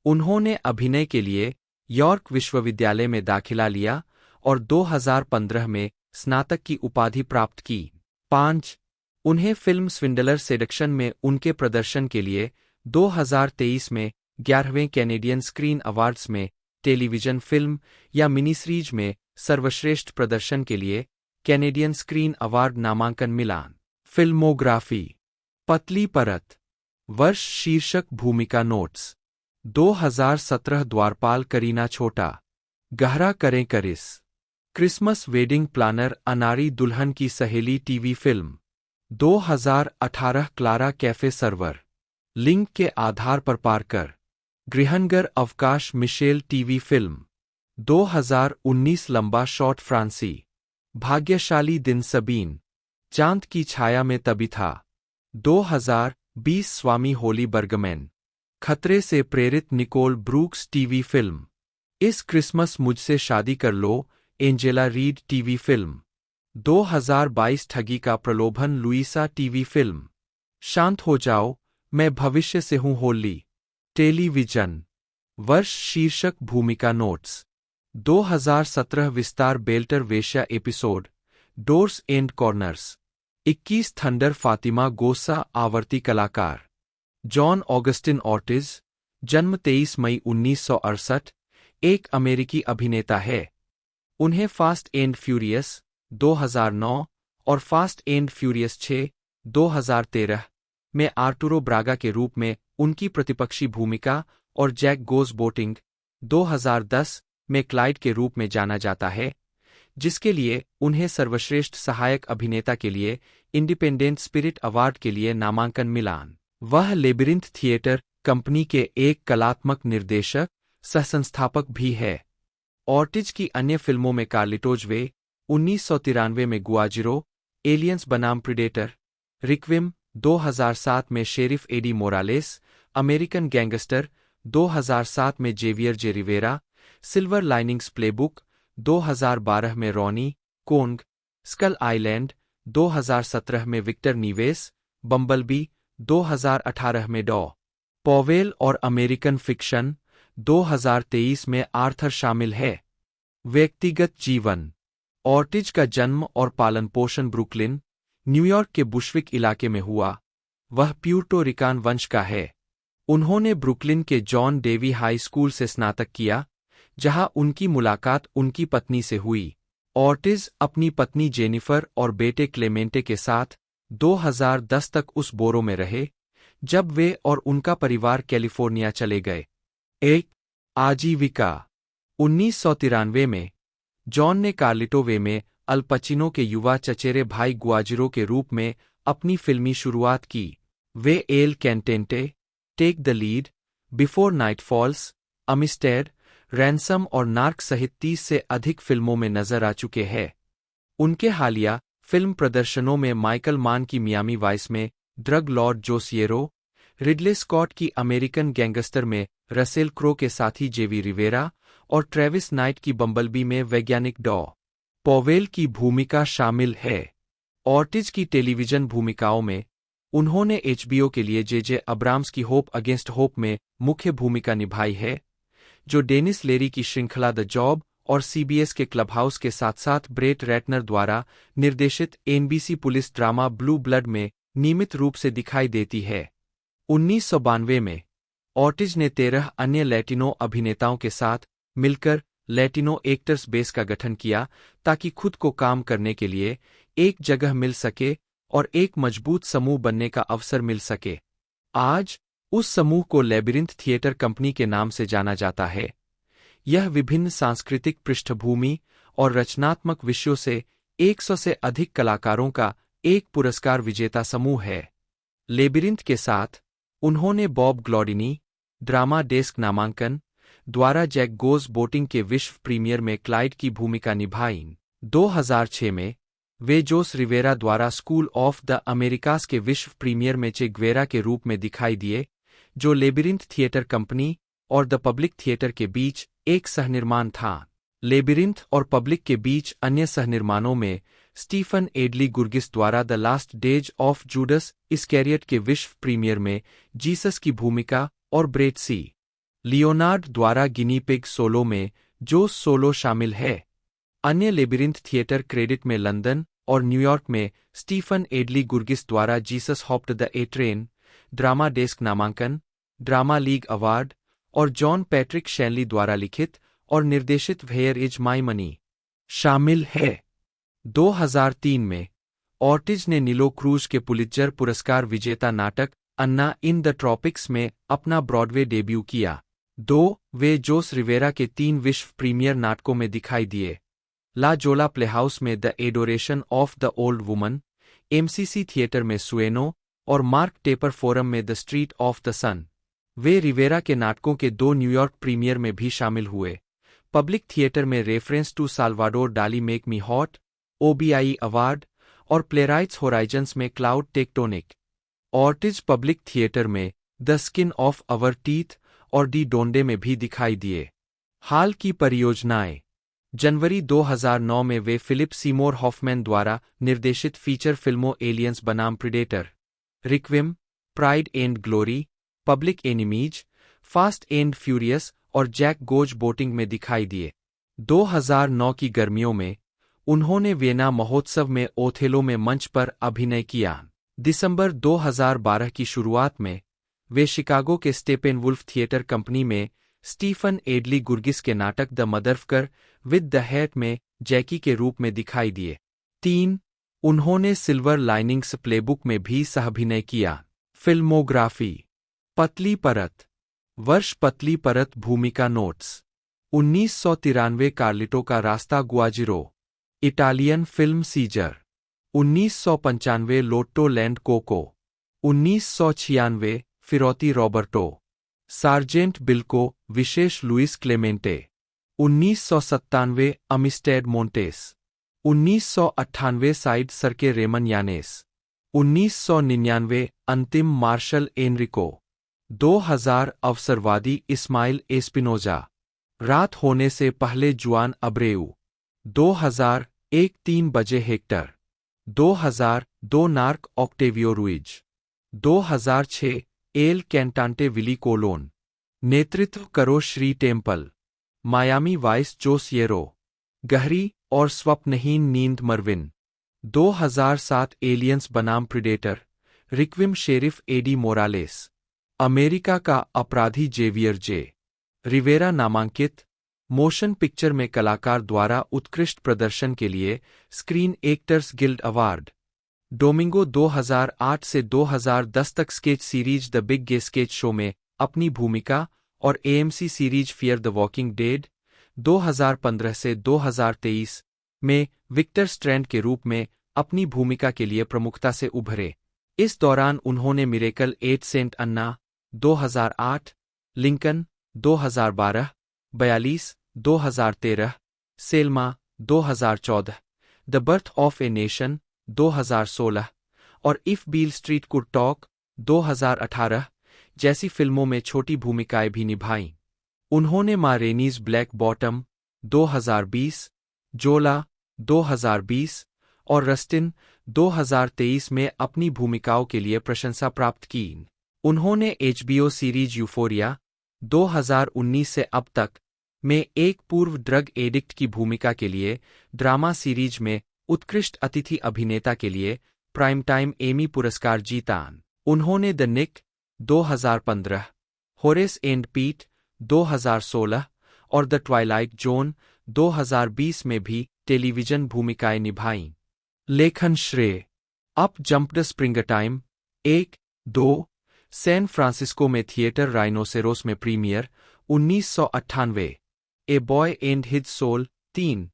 उन्होंने अभिनय के लिए यॉर्क विश्वविद्यालय में दाखिला लिया और 2015 में स्नातक की उपाधि प्राप्त की। 5 उन्हें फिल्म स्विंडलर सेडक्शन में उनके प्रदर्शन के लिए 2023 में 11वें कैनेडियन स्क्रीन अवार्ड्स में टेलीविजन फिल्म या मिनी सीरीज में सर्वश्रेष्ठ प्रदर्शन के लिए कैनेडियन स्क्रीन अवार्ड नामांकन मिला। फिल्मोग्राफी पतली परत वर्ष शीर्षक भूमिका नोट्स। 2017 द्वारपाल करीना छोटा गहरा करें करिस। क्रिसमस वेडिंग प्लानर अनारी दुल्हन की सहेली TV film. 2018 Clara cafe server link के आधार पर पार्कर। गृहनगर अवकाश मिशेल टीवी फिल्म। 2019 लंबा शॉट फ्रांसी भाग्यशाली दिन सबीन चांद की छाया में तबीथा। 2020 स्वामी होली बर्गमैन खतरे से प्रेरित निकोल ब्रूक्स टीवी फिल्म। इस क्रिसमस मुझसे शादी कर लो एंजेला रीड टीवी फिल्म। 2022 ठगी का प्रलोभन लुइसा टीवी फिल्म। शांत हो जाओ मैं भविष्य से हूं होली टेलीविजन वर्ष शीर्षक भूमिका नोट्स। 2017 विस्तार बेल्टर वेश्या episode doors and corners. 21 thunder Fatima गोसा आवर्ती कलाकार। जॉन ऑगस्टिन ऑर्टिज जन्म 23 मई 1968 एक अमेरिकी अभिनेता है। उन्हें फास्ट एंड फ्यूरियस 2009 और फास्ट एंड फ्यूरियस 6 2013 में आर्टुरो ब्रागा के रूप में उनकी प्रतिपक्षी भूमिका और जैक गोज बोटिंग 2010 में क्लाइड के रूप में जाना जाता है, जिसके लिए उन्हें सर्वश्रेष्ठ सहायक अभिनेता के लिए इंडिपेंडेंट स्पिरिट अवार्ड के लिए नामांकन मिला। वह लेबिरिंथ थिएटर कंपनी के एक कलात्मक निर्देशक सहसंस्थापक भी है। ऑर्टिज की अन्य फिल्मों में कार्लिटोज वे 1993 में गुआजिरो एलियंस बनाम प्रीडेटर, रिक्विम 2007 में sheriff Eddie Morales, American gangster 2007 में Javier J Rivera, silver linings playbook 2012 में रॉनी कोंग, स्कल आइलैंड 2017 में विक्टर नीवेस, बम्बलबी 2018 में डॉ पॉवेल और अमेरिकन फिक्शन 2023 में आर्थर शामिल है। व्यक्तिगत जीवन। ऑर्टिज का जन्म और पालन पोषण ब्रुकलिन, न्यूयॉर्क के बुशविक इलाके में हुआ। वह प्यूर्टो रिकान वंश का है। उन्होंने ब्रुकलिन के जॉन डेवी हाई स्कूल से स्नातक किया, जहां उनकी मुलाकात उनकी पत्नी से हुई। ऑर्टिज अपनी पत्नी जेनिफर और बेटे क्लेमेंटे के साथ 2010 तक उस बोरो में रहे, जब वे और उनका परिवार कैलिफोर्निया चले गए। एक आजीविका। 1993 में जॉन ने कार्लिटो वे में अल पचिनो के युवा चचेरे भाई गुआजिरो के रूप में अपनी फिल्मी शुरुआत की। वे El Cantante, Take the Lead, Before Night Falls, Amistad, Ransom और नार्क सहित 30 से अधिक फिल्मों में नजर आ चुके हैं। उनके हालिया फिल्म प्रदर्शनों में माइकल मान की मियामी वाइस में ड्रग लॉर्ड जोसिएरो, रिडले स्कॉट की अमेरिकन गैंगस्टर में रसेल क्रो के साथी जेवी रिवेरा और ट्रेविस नाइट की बम्बलबी में वैज्ञानिक डॉ पॉवेल की भूमिका शामिल है। ऑर्टिज की टेलीविजन भूमिकाओं में उन्होंने एचबीओ के लिए जे अब्राम्स की होप अगेंस्ट होप में मुख्य भूमिका निभाई है, जो डेनिस लेरी की श्रृंखला द जॉब और सीबीएस के क्लब हाउस के साथ साथ ब्रेट रैटनर द्वारा निर्देशित NBC police drama blue blood में नियमित रूप से दिखाई देती है। 1992 में ऑर्टिज ने 13 अन्य लैटिनो अभिनेताओं के साथ मिलकर लैटिनो एक्टर्स बेस का गठन किया, ताकि खुद को काम करने के लिए एक जगह मिल सके और एक मजबूत समूह बनने का अवसर मिल सके। आज उस समूह को लेबिरिंथ थिएटर कंपनी के नाम से जाना जाता है। यह विभिन्न सांस्कृतिक पृष्ठभूमि और रचनात्मक विषयों से 100 से अधिक कलाकारों का एक पुरस्कार विजेता समूह है। लेबिरिंथ के साथ उन्होंने बॉब ग्लॉडिनी, ड्रामा डेस्क नामांकन द्वारा जैक गोज बोटिंग के विश्व प्रीमियर में क्लाइड की भूमिका निभाई। 2006 में वे जोस रिवेरा द्वारा स्कूल ऑफ द अमेरिकास के विश्व प्रीमियर में चे ग्वेरा के रूप में दिखाई दिए, जो लेबिरिंथ थिएटर कंपनी और द पब्लिक थिएटर के बीच एक सहनिर्माण था। लेबिरिंथ और पब्लिक के बीच अन्य सहनिर्माणों में स्टीफन एडली गुर्गिस द्वारा the last days of Judas Iscariot के विश्व प्रीमियर में जीसस की भूमिका और ब्रेट सी लियोनार्ड द्वारा गिनीपिग सोलो में जोस सोलो शामिल है। अन्य लेबिरिंथ थिएटर क्रेडिट में लंदन और न्यूयॉर्क में स्टीफन एडली गुर्गिस द्वारा Jesus hopped the A train, drama desk नामांकन, ड्रामा लीग अवार्ड और जॉन पैट्रिक शैनली द्वारा लिखित और निर्देशित वेयर इज माई मनी शामिल है। 2003 में ऑर्टिज ने नीलो क्रूज के पुलित्जर पुरस्कार विजेता नाटक अन्ना इन द ट्रॉपिक्स में अपना ब्रॉडवे डेब्यू किया। वे जोस रिवेरा के 3 विश्व प्रीमियर नाटकों में दिखाई दिए। ला जोला प्लेहाउस में the adoration of the old woman, MCC theatre में सुएनो और मार्क टेपर फोरम में the street of the sun. वे रिवेरा के नाटकों के 2 न्यूयॉर्क प्रीमियर में भी शामिल हुए। पब्लिक थिएटर में References to Salvador Dali Make Me Hot, OBIE Award और प्लेराइट्स होराइजन्स में Cloud Tectonics. Ortiz Public Theater में the Skin of Our Teeth और डी डोंडे में भी दिखाई दिए। हाल की परियोजनाएं। जनवरी 2009 में वे फिलिप सीमोर हॉफमैन द्वारा निर्देशित फीचर फिल्मों एलियंस बनाम predator, Requiem, Pride and Glory, Public Enemies, Fast and Furious और जैक गोज बोटिंग में दिखाई दिए। 2009 की गर्मियों में उन्होंने वियना महोत्सव में ओथेलो में मंच पर अभिनय किया। दिसंबर 2012 की शुरुआत में वे शिकागो के स्टेपेनवुल्फ थिएटर कंपनी में स्टीफन एडली गुर्गिस के नाटक the motherfucker with the hat में जैकी के रूप में दिखाई दिए। 3 उन्होंने सिल्वर लाइनिंग्स प्लेबुक में भी सहाभिनय किया। फिल्मोग्राफी। पतली परत। वर्ष पतली परत भूमिका नोट्स। 1993 कार्लिटो का रास्ता गुआजिरो, इटालियन फिल्म सीजर। 1995 Lotto Land Coco. 1996 फिरौती रॉबर्टो, सार्जेंट बिल्को विशेष Luis Clemente. 1997 Amistad Montes. 1998 side सरके रेमन यानेस। 1999 अंतिम मार्शल एनरिको। 2000 अवसरवादी इस्माइल एस्पिनोजा। रात होने से पहले जुआन अब्रेउ। 2001 3 बजे Hector. 2002 Narc Octavio Ruiz. 2006 El Cantante Willie Colon. नेतृत्व करो Shri Temple. Miami Vice Josiero. गहरी और स्वप्नहीन नींद मरविन। 2007 एलियंस बनाम predator. Requiem Sheriff Eddie Morales. America का अपराधी जेवियर जे रिवेरा नामांकित। मोशन पिक्चर में कलाकार द्वारा उत्कृष्ट प्रदर्शन के लिए Screen Actors Guild Award. Domingo 2008 से 2010 तक sketch series the big gay sketch show में अपनी भूमिका और AMC series fear the walking dead 2015 से 2023 में विक्टर स्ट्रैंड के रूप में अपनी भूमिका के लिए प्रमुखता से उभरे। इस दौरान उन्होंने miracle at Saint Anna 2008, Lincoln 2012, 42, 2013, Selma 2014, the birth of a nation 2016 और if Beale street could talk 2018 जैसी फिल्मों में छोटी भूमिकाएं भी निभाईं। उन्होंने मा रेनीज ब्लैक बॉटम 2020, जोला 2020 और रस्टिन 2023 में अपनी भूमिकाओं के लिए प्रशंसा प्राप्त की। उन्होंने एचबीओ सीरीज यूफोरिया 2019 से अब तक में एक पूर्व ड्रग एडिक्ट की भूमिका के लिए ड्रामा सीरीज में उत्कृष्ट अतिथि अभिनेता के लिए प्राइम टाइम एमी पुरस्कार जीता। उन्होंने द निक 2015, होरेस एंड पीट 2016 और द ट्वाइलाइट जोन 2020 में भी टेलीविजन भूमिकाएं निभाईं। लेखन श्रेय। Up jumped spring time 1, 2, San Francisco में थिएटर राइनोसेरोस में premiere 1998। A boy and his soul 3,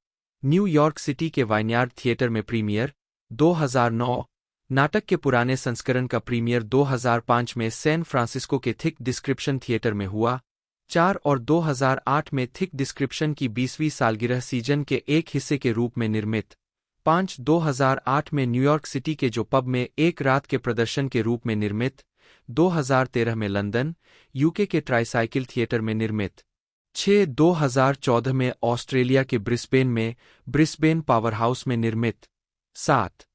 New York city के वाइनयार्ड थिएटर में प्रीमियर 2009। नाटक के पुराने संस्करण का प्रीमियर 2005 में सैन फ्रांसिस्को के थिक डिस्क्रिप्शन थिएटर में हुआ। 4 और 2008 में थिक डिस्क्रिप्शन की 20वीं सालगिरह सीजन के एक हिस्से के रूप में निर्मित। 5 2008 में न्यूयॉर्क सिटी के जो पब में एक रात के प्रदर्शन के रूप में निर्मित। 2013 में लंदन, यूके के ट्राईसाइकिल थिएटर में निर्मित। 6 2014 में ऑस्ट्रेलिया के ब्रिस्बेन में ब्रिस्बेन पावर हाउस में निर्मित। 7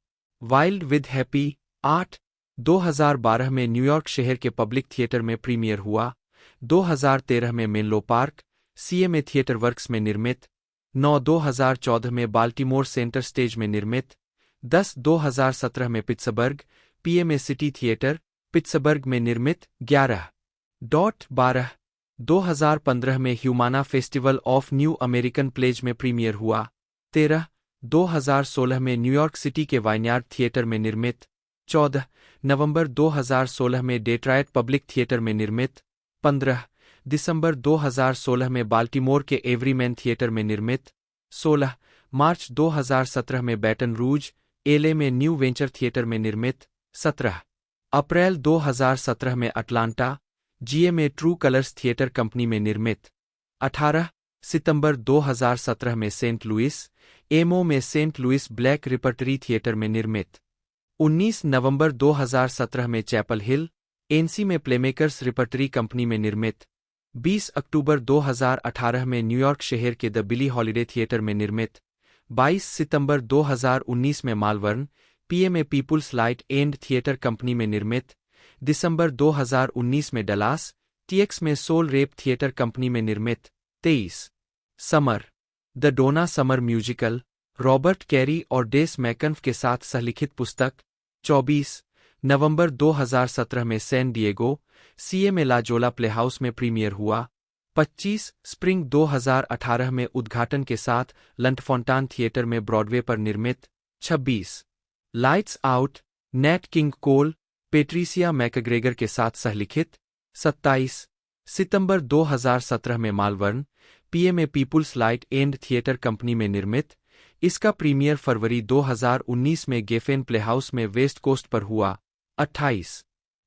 वाइल्ड विद हैप्पी 8 2012 में न्यूयॉर्क शहर के पब्लिक थिएटर में प्रीमियर हुआ। 2013 में Menlo park, CMA theatre works में निर्मित। 9 2014 में बाल्टीमोर सेंटर स्टेज में निर्मित। 10 2017 में Pittsburgh, PMA city theatre, Pittsburgh में निर्मित। 11.12 2015 में Humana festival of new American plays में प्रीमियर हुआ। 13 2016 में न्यूयॉर्क सिटी के वाइनयार्ड थिएटर में निर्मित। 14 नवंबर 2016 में डेट्रॉयट पब्लिक थिएटर में निर्मित। 15 दिसंबर 2016 में बाल्टीमोर के एवरीमैन थिएटर में निर्मित। 16 मार्च 2017 में बैटन रूज, एलए में न्यू वेंचर थिएटर में निर्मित। 17 अप्रैल 2017 में Atlanta, GMA true colours theatre company में निर्मित। 18 सितंबर 2017 में सेंट लुइस, एमओ में Saint Louis black repertory theatre में निर्मित। 19 नवंबर 2017 में चैपल हिल, एनसी में प्लेमेकर्स रिपर्टरी कंपनी में निर्मित। 20 अक्टूबर 2018 में न्यूयॉर्क शहर के द बिली हॉलिडे थिएटर में निर्मित। 22 सितंबर 2019 में Malvern, PMA people's light and theatre company में निर्मित। दिसंबर 2019 में डलास, टीएक्स में सोल रेप थिएटर कंपनी में निर्मित। 23 summer the Donna Summer musical, Robert Cary और डेस मैकन्फ के साथ सहलिखित पुस्तक। 24 नवंबर 2017 में सैन डिएगो, सीएमए ला जोला प्लेहाउस में प्रीमियर हुआ। 25 स्प्रिंग 2018 में उद्घाटन के साथ लंटफॉन्टान थिएटर में ब्रॉडवे पर निर्मित। 26 lights out, Nat King Cole, Patricia McGregor के साथ सहलिखित। 27 सितंबर 2017 में Malvern, PMA people's light and theatre company में निर्मित। इसका प्रीमियर फरवरी 2019 में गेफेन प्लेहाउस में वेस्ट कोस्ट पर हुआ। 28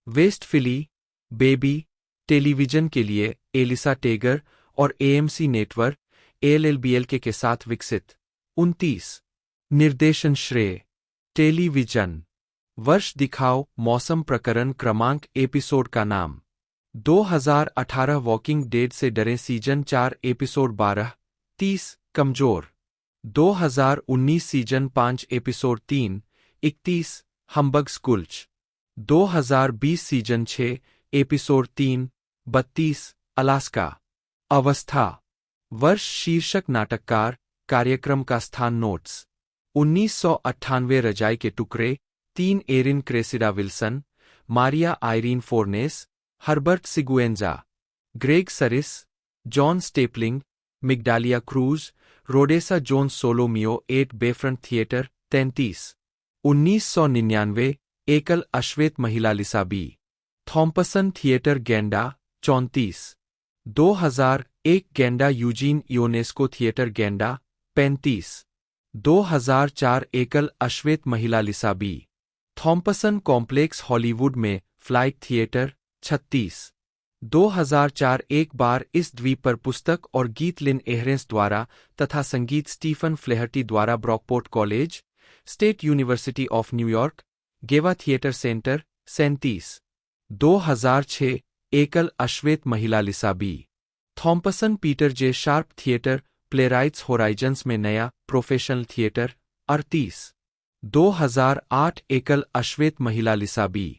वेस्ट फिली, बेबी, टेलीविजन के लिए एलिसा टेगर और एएमसी नेटवर्क एलएलबीएलके के साथ विकसित। 29 निर्देशन श्रेय, टेलीविजन, वर्ष दिखाओ, मौसम प्रकरण क्रमांक, एपिसोड का नाम। 2018 वॉकिंग डेड से डरें सीजन 4 एपिसोड 12, 30 कमजोर। 2019 season 5 episode 3, 31 हम्बग स्कुल्च। 2020 season 6 episode 3, 32 Alaska. अवस्था वर्ष शीर्षक नाटककार कार्यक्रम का स्थान नोट्स 1998 रजाई के टुकड़े 3 Erin Cressida Wilson, Maria Irene Fornes, Herbert Siguenza, Greg Sarris, John Steppling, Migdalia Cruz, Rhodessa Jones सोलोमियो 8 बेफ्रंट थिएटर 33। 1999 एकल अश्वेत महिला लिसा बी थॉम्पसन थिएटर गेंडा 34। 2001 गेंडा यूजीन योनेस्को थिएटर गेंडा 35। 2004 एकल अश्वेत महिला लिसा बी थॉम्पसन कॉम्प्लेक्स हॉलीवुड में फ्लाइट थिएटर 36। 2004 एक बार इस द्वीप पर पुस्तक और गीत लिन एहरेंस द्वारा तथा संगीत स्टीफन फ्लेहर्टी द्वारा Brockport College, State University of New York, Geva Theatre Center 37। 2006 एकल अश्वेत महिला लिसा B Thompson Peter J Sharp Theater Playwrights Horizons में नया प्रोफेशनल थिएटर 38। 2008 एकल अश्वेत महिला लिसा बी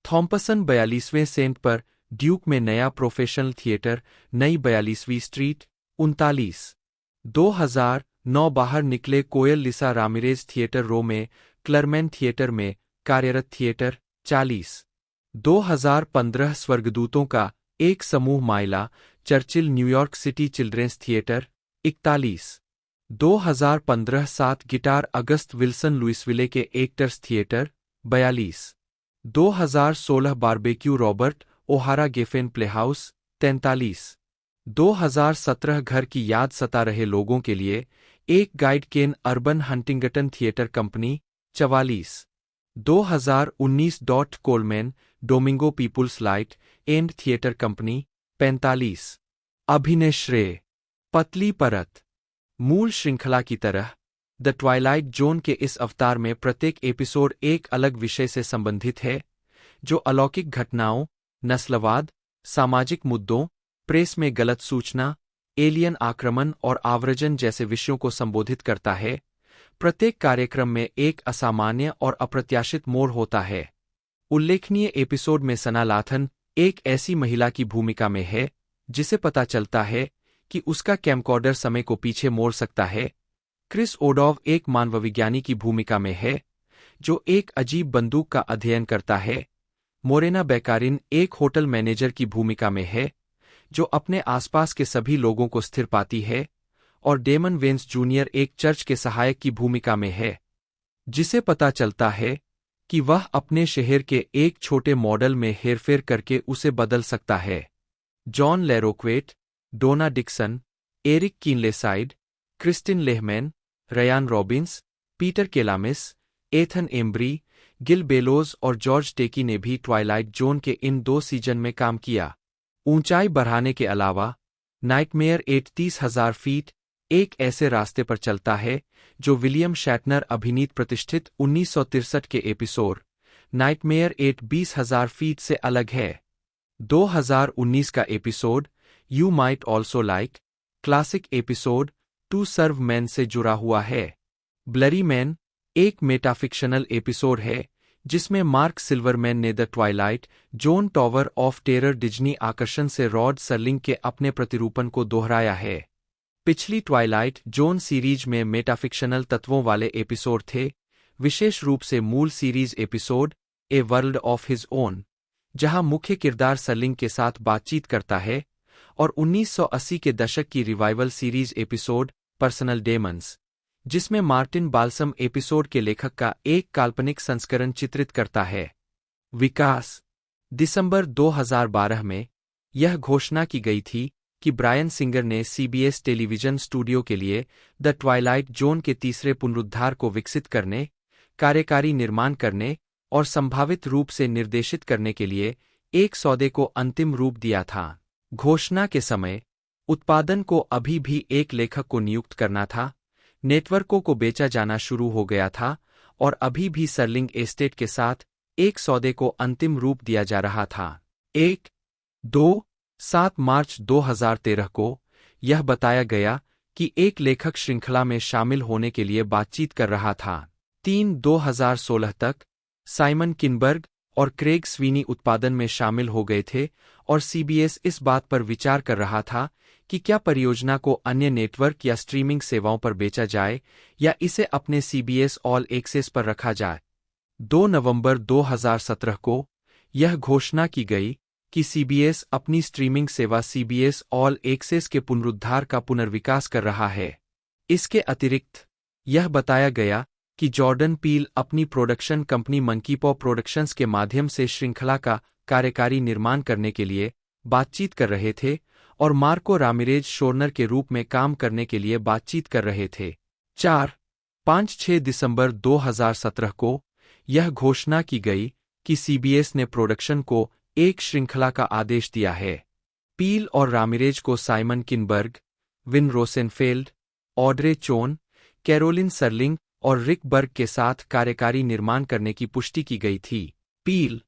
थॉम्पसन 42वें सेंट पर ड्यूक में नया प्रोफेशनल थिएटर नई 42वीं स्ट्रीट 39। 2009 बाहर निकले कोयल लिसा रामिरेज थिएटर रो में क्लरमैन थिएटर में कार्यरत थिएटर 40। 2015 स्वर्गदूतों का एक समूह माइला Churchill New York City Children's Theater 41। 2015 7 guitar August Wilson Louisville के actors Theatre 42। 2016 Barbecue Robert O'Hara Geffen Playhouse 43। 2017 घर की याद सता रहे लोगों के लिए एक guide Ken Urban Huntington theatre company 44। 2019 Colman Domingo people's light and theatre company 45। अभिनय श्रेय पतली परत मूल श्रृंखला की तरह द ट्वाइलाइट जोन के इस अवतार में प्रत्येक एपिसोड एक अलग विषय से संबंधित है जो अलौकिक घटनाओं, नस्लवाद, सामाजिक मुद्दों, प्रेस में गलत सूचना, एलियन आक्रमण और आव्रजन जैसे विषयों को संबोधित करता है। प्रत्येक कार्यक्रम में एक असामान्य और अप्रत्याशित मोड़ होता है। उल्लेखनीय एपिसोड में सना लाथन एक ऐसी महिला की भूमिका में है जिसे पता चलता है कि उसका कैमकॉर्डर समय को पीछे मोड़ सकता है। क्रिस ओडोव एक मानवविज्ञानी की भूमिका में है जो एक अजीब बंदूक का अध्ययन करता है। मोरेना बैकारिन एक होटल मैनेजर की भूमिका में है जो अपने आसपास के सभी लोगों को स्थिर पाती है। और डेमन वेंस जूनियर एक चर्च के सहायक की भूमिका में है जिसे पता चलता है कि वह अपने शहर के एक छोटे मॉडल में हेरफेर करके उसे बदल सकता है। John Larroquette, Donna Dixon, Eric Keenleyside, Kristin Lehman, Ryan Robbins, Peter Kelamis, Ethan Embry, Gil Bellows और जॉर्ज टेकी ने भी ट्वाइलाइट जोन के इन 2 सीजन में काम किया। ऊंचाई बढ़ाने के अलावा नाइटमेयर 30,000 फीट एक ऐसे रास्ते पर चलता है जो विलियम शैटनर अभिनीत प्रतिष्ठित 1963 के एपिसोड नाइटमेयर 20,000 फीट से अलग है। 2019 का episode you might also like classic episode to serve man से जुड़ा हुआ है। ब्लरी मैन एक मेटाफिक्शनल एपिसोड है जिसमें मार्क सिल्वरमैन ने the Twilight zone tower of terror Disney आकर्षण से रॉड सर्लिंग के अपने प्रतिरूपण को दोहराया है। पिछली ट्वाइलाइट जोन सीरीज में मेटाफिक्शनल तत्वों वाले एपिसोड थे, विशेष रूप से मूल series episode a world of his own, जहां मुख्य किरदार सर्लिंग के साथ बातचीत करता है, और 1980 के दशक की revival series episode personal Demons, जिसमें मार्टिन बाल्सम एपिसोड के लेखक का एक काल्पनिक संस्करण चित्रित करता है। विकास दिसंबर 2012 में यह घोषणा की गई थी कि ब्रायन सिंगर ने सीबीएस टेलीविजन स्टूडियो के लिए द ट्वाइलाइट जोन के तीसरे पुनरुद्धार को विकसित करने, कार्यकारी निर्माण करने और संभावित रूप से निर्देशित करने के लिए एक सौदे को अंतिम रूप दिया था। घोषणा के समय उत्पादन को अभी भी एक लेखक को नियुक्त करना था, नेटवर्कों को बेचा जाना शुरू हो गया था और अभी भी सर्लिंग एस्टेट के साथ एक सौदे को अंतिम रूप दिया जा रहा था। एक 7 मार्च 2013 को यह बताया गया कि एक लेखक श्रृंखला में शामिल होने के लिए बातचीत कर रहा था। 2016 तक साइमन किनबर्ग और क्रेग स्वीनी उत्पादन में शामिल हो गए थे और सीबीएस इस बात पर विचार कर रहा था कि क्या परियोजना को अन्य नेटवर्क या स्ट्रीमिंग सेवाओं पर बेचा जाए या इसे अपने सीबीएस ऑल एक्सेस पर रखा जाए। 2 नवंबर 2017 को यह घोषणा की गई कि सीबीएस अपनी स्ट्रीमिंग सेवा सीबीएस ऑल एक्सेस के पुनरुद्धार का पुनर्विकास कर रहा है। इसके अतिरिक्त यह बताया गया कि जॉर्डन पील अपनी प्रोडक्शन कंपनी मंकीपॉ प्रोडक्शंस के माध्यम से श्रृंखला का कार्यकारी निर्माण करने के लिए बातचीत कर रहे थे और मार्को रामिरेज शोरनर के रूप में काम करने के लिए बातचीत कर रहे थे। 4-5-6 दिसंबर 2017 को यह घोषणा की गई कि सीबीएस ने प्रोडक्शन को एक श्रृंखला का आदेश दिया है। पील और रामिरेज को Simon किनबर्ग, win Rosenfeld, Audrey चोन, Caroline Serling और रिक बर्ग के साथ कार्यकारी निर्माण करने की पुष्टि की गई थी। पील,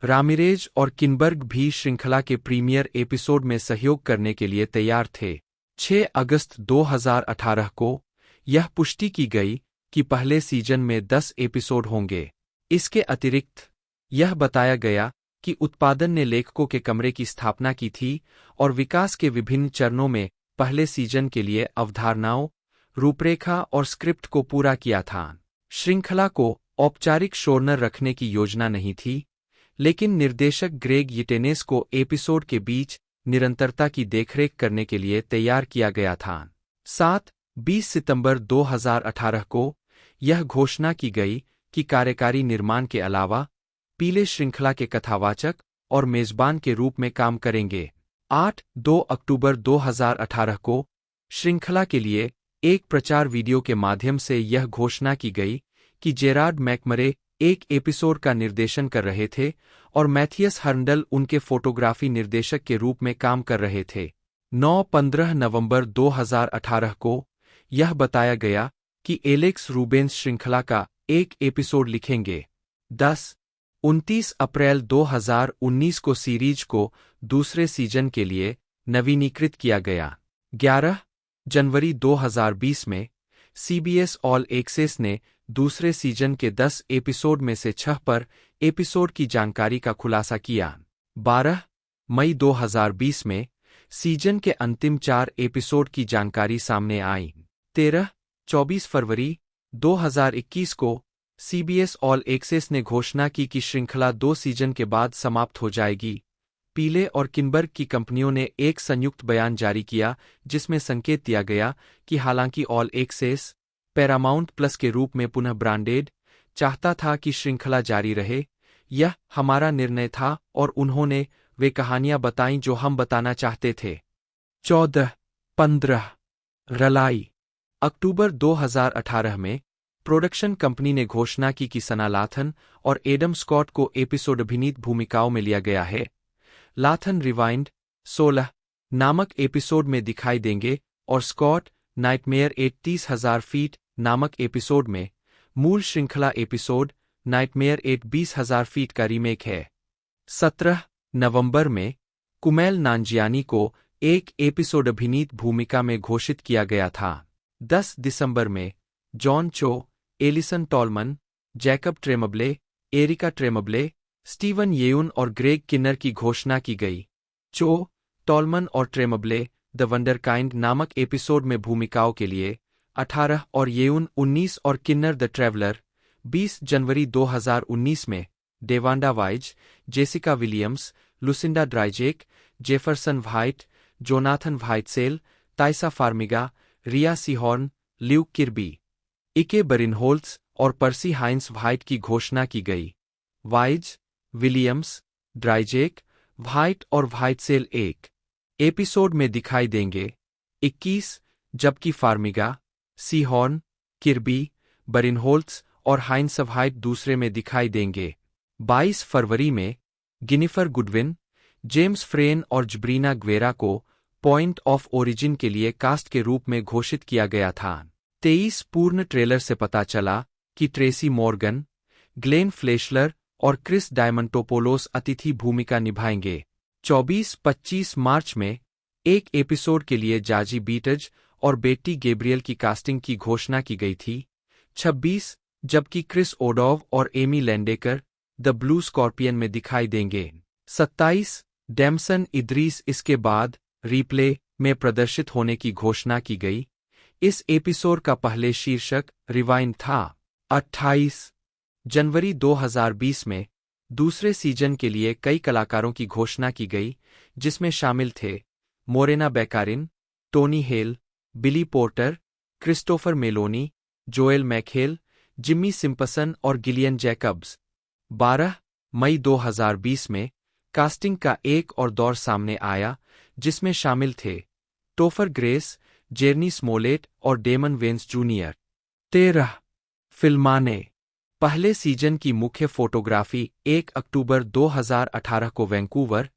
रामिरेज और किनबर्ग भी श्रृंखला के प्रीमियर एपिसोड में सहयोग करने के लिए तैयार थे। 6 अगस्त 2018 को यह पुष्टि की गई कि पहले सीजन में 10 एपिसोड होंगे। इसके अतिरिक्त यह बताया गया कि उत्पादन ने लेखकों के कमरे की स्थापना की थी और विकास के विभिन्न चरणों में पहले सीजन के लिए अवधारणाओं, रूपरेखा और स्क्रिप्ट को पूरा किया था। श्रृंखला को औपचारिक शोरनर रखने की योजना नहीं थी, लेकिन निर्देशक ग्रेग यिटेनेस को एपिसोड के बीच निरंतरता की देखरेख करने के लिए तैयार किया गया था। 7-20 सितंबर 2018 को यह घोषणा की गई कि कार्यकारी निर्माण के अलावा पीले श्रृंखला के कथावाचक और मेजबान के रूप में काम करेंगे। 8-2 अक्टूबर 2018 को श्रृंखला के लिए एक प्रचार वीडियो के माध्यम से यह घोषणा की गई कि जेरार्ड मैकमरे एक एपिसोड का निर्देशन कर रहे थे और मैथियस हर्नडल उनके फोटोग्राफी निर्देशक के रूप में काम कर रहे थे। 9-15 नवंबर 2018 को यह बताया गया कि एलेक्स रूबेंस श्रृंखला का एक एपिसोड लिखेंगे। 10-29 अप्रैल 2019 को सीरीज को दूसरे सीजन के लिए नवीनीकृत किया गया। 11 जनवरी 2020 में सीबीएस ऑल एक्सेस ने दूसरे सीजन के 10 एपिसोड में से 6 पर एपिसोड की जानकारी का खुलासा किया। 12 मई 2020 में सीजन के अंतिम 4 एपिसोड की जानकारी सामने आई। 13-24 फरवरी 2021 को सीबीएस ऑल एक्सेस ने घोषणा की कि श्रृंखला 2 सीजन के बाद समाप्त हो जाएगी। पीले और किनबर्ग की कंपनियों ने एक संयुक्त बयान जारी किया जिसमें संकेत दिया गया कि हालांकि ऑल एक्सेस पैरामाउंट प्लस के रूप में पुनः ब्रांडेड चाहता था कि श्रृंखला जारी रहे, यह हमारा निर्णय था और उन्होंने वे कहानियां बताईं जो हम बताना चाहते थे। 14-15 रलाई अक्टूबर 2018 में प्रोडक्शन कंपनी ने घोषणा की कि सना लाथन और एडम स्कॉट को एपिसोड अभिनीत भूमिकाओं में लिया गया है। लाथन रिवाइंड 16 नामक एपिसोड में दिखाई देंगे और स्कॉट नाइटमेयर 30,000 फीट नामक एपिसोड में। मूल श्रृंखला एपिसोड नाइटमेयर 20,000 फीट का रीमेक है। 17 नवंबर में कुमेल नांजियानी को एक एपिसोड अभिनीत भूमिका में घोषित किया गया था। 10 दिसंबर में जॉन चो, एलिसन टॉलमन, जैकब ट्रेमब्ले, एरिका ट्रेमब्ले, स्टीवन येउन और ग्रेग किन्नर की घोषणा की गई। चो, टॉलमन और ट्रेमब्ले द वंडरकाइंड नामक एपिसोड में भूमिकाओं के लिए 18 और येउन 19 और किन्नर द ट्रैवलर 20 जनवरी 2019 में। DeWanda Wise, Jessica Williams, Lucinda Dryzek, Jefferson White, Jonathan Whitesell, Taissa Farmiga, Rhea Seehorn, Luke Kirby, Ike Barinholtz और पर्सी हाइंस व्हाइट की घोषणा की गई। वाइज, विलियम्स, ड्राइजेक, व्हाइट और व्हाइटसेल एक एपिसोड में दिखाई देंगे। 21 जबकि फार्मिगा, सीहॉर्न, किर्बी, बरिनहोल्ट्स और हाइंस व्हाइट दूसरे में दिखाई देंगे। 22 फरवरी में गिनिफर गुडविन, जेम्स फ्रेन और जब्रीना ग्वेरा को पॉइंट ऑफ ओरिजिन के लिए कास्ट के रूप में घोषित किया गया था। 23 पूर्ण ट्रेलर से पता चला कि ट्रेसी मॉर्गन, ग्लेन फ्लेशलर और क्रिस डायमंटोपोलोस अतिथि भूमिका निभाएंगे। 24-25 मार्च में एक एपिसोड के लिए जाजी बीटज और बेट्टी गैब्रियल की कास्टिंग की घोषणा की गई थी। 26 जबकि क्रिस ओडोव और एमी लैंडेकर द ब्लू स्कॉर्पियन में दिखाई देंगे। 27 डैमसन इद्रीस इसके बाद रीप्ले में प्रदर्शित होने की घोषणा की गई। इस एपिसोड का पहले शीर्षक रिवाइंड था। 28 जनवरी 2020 में दूसरे सीजन के लिए कई कलाकारों की घोषणा की गई, जिसमें शामिल थे Morena Baccarin, Tony Hale, Billy Porter, Christopher Meloni, Joel McHale, Jimmi Simpson और गिलियन जैकब्स। 12 मई 2020 में कास्टिंग का एक और दौर सामने आया, जिसमें शामिल थे टोफर ग्रेस, जेरनी स्मोलेट और डेमन वेन्स जूनियर। 13 फिल्माने पहले सीजन की मुख्य फोटोग्राफी 1 अक्टूबर 2018 को वैंकूवर,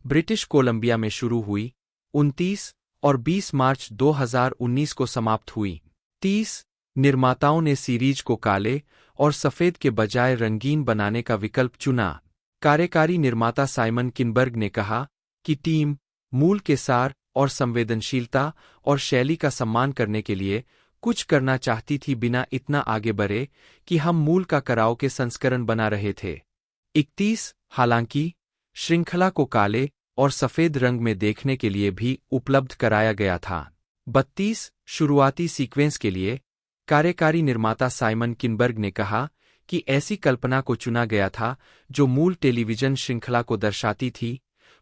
ब्रिटिश कोलंबिया में शुरू हुई। 29 और 20 मार्च 2019 को समाप्त हुई। 30 निर्माताओं ने सीरीज को काले और सफेद के बजाय रंगीन बनाने का विकल्प चुना। कार्यकारी निर्माता साइमन किनबर्ग ने कहा कि टीम मूल के सार और संवेदनशीलता और शैली का सम्मान करने के लिए कुछ करना चाहती थी, बिना इतना आगे बढ़े कि हम मूल का कराओके संस्करण बना रहे थे। 31 हालांकि श्रृंखला को काले और सफेद रंग में देखने के लिए भी उपलब्ध कराया गया था। 32 शुरुआती सीक्वेंस के लिए कार्यकारी निर्माता साइमन किनबर्ग ने कहा कि ऐसी कल्पना को चुना गया था जो मूल टेलीविजन श्रृंखला को दर्शाती थी,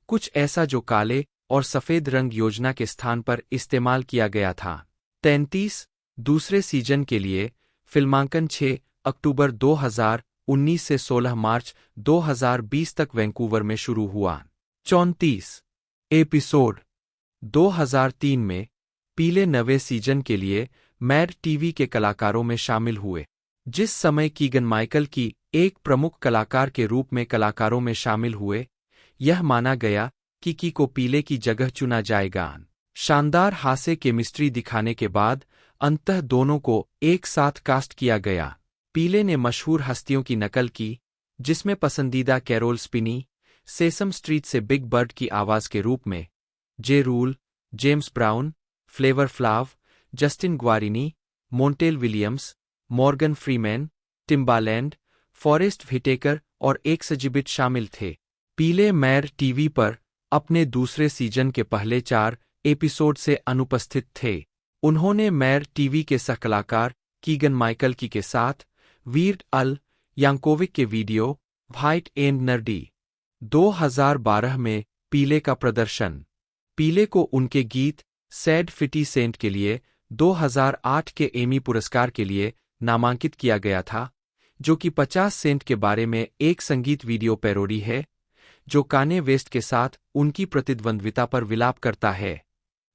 कुछ ऐसा जो काले और सफेद रंग योजना के स्थान पर इस्तेमाल किया गया था। 33 दूसरे सीजन के लिए फिल्मांकन 6 अक्टूबर 2019 से 16 मार्च 2020 तक वैंकूवर में शुरू हुआ। 34 एपिसोड 2003 में पीले नवे सीजन के लिए मैड टीवी के कलाकारों में शामिल हुए, जिस समय कीगन माइकल की एक प्रमुख कलाकार के रूप में कलाकारों में शामिल हुए। यह माना गया कि की को पीले की जगह चुना जाएगा। शानदार हास्य केमिस्ट्री दिखाने के बाद अंततः दोनों को एक साथ कास्ट किया गया। पीले ने मशहूर हस्तियों की नकल की, जिसमें पसंदीदा कैरोल स्पिनी, सेसम स्ट्रीट से बिग बर्ड की आवाज के रूप में, Ja Rule, James Brown, Flavor Flav, Justin Guarini, Montel Williams, Morgan Freeman, Timbaland, Forest Whitaker और एक सजिबिट शामिल थे। पीले मैड टीवी पर अपने दूसरे सीजन के पहले 4 एपिसोड से अनुपस्थित थे। उन्होंने मैड टीवी के सहकलाकार कीगन माइकल की के साथ वीर्ड अल यांकोविक के वीडियो व्हाइट एंड नर्डी 2012 में पीले का प्रदर्शन। पीले को उनके गीत सैड 50 सेंट के लिए 2008 के एमी पुरस्कार के लिए नामांकित किया गया था, जो कि 50 सेंट के बारे में एक संगीत वीडियो पैरोडी है, जो काने वेस्ट के साथ उनकी प्रतिद्वंद्विता पर विलाप करता है।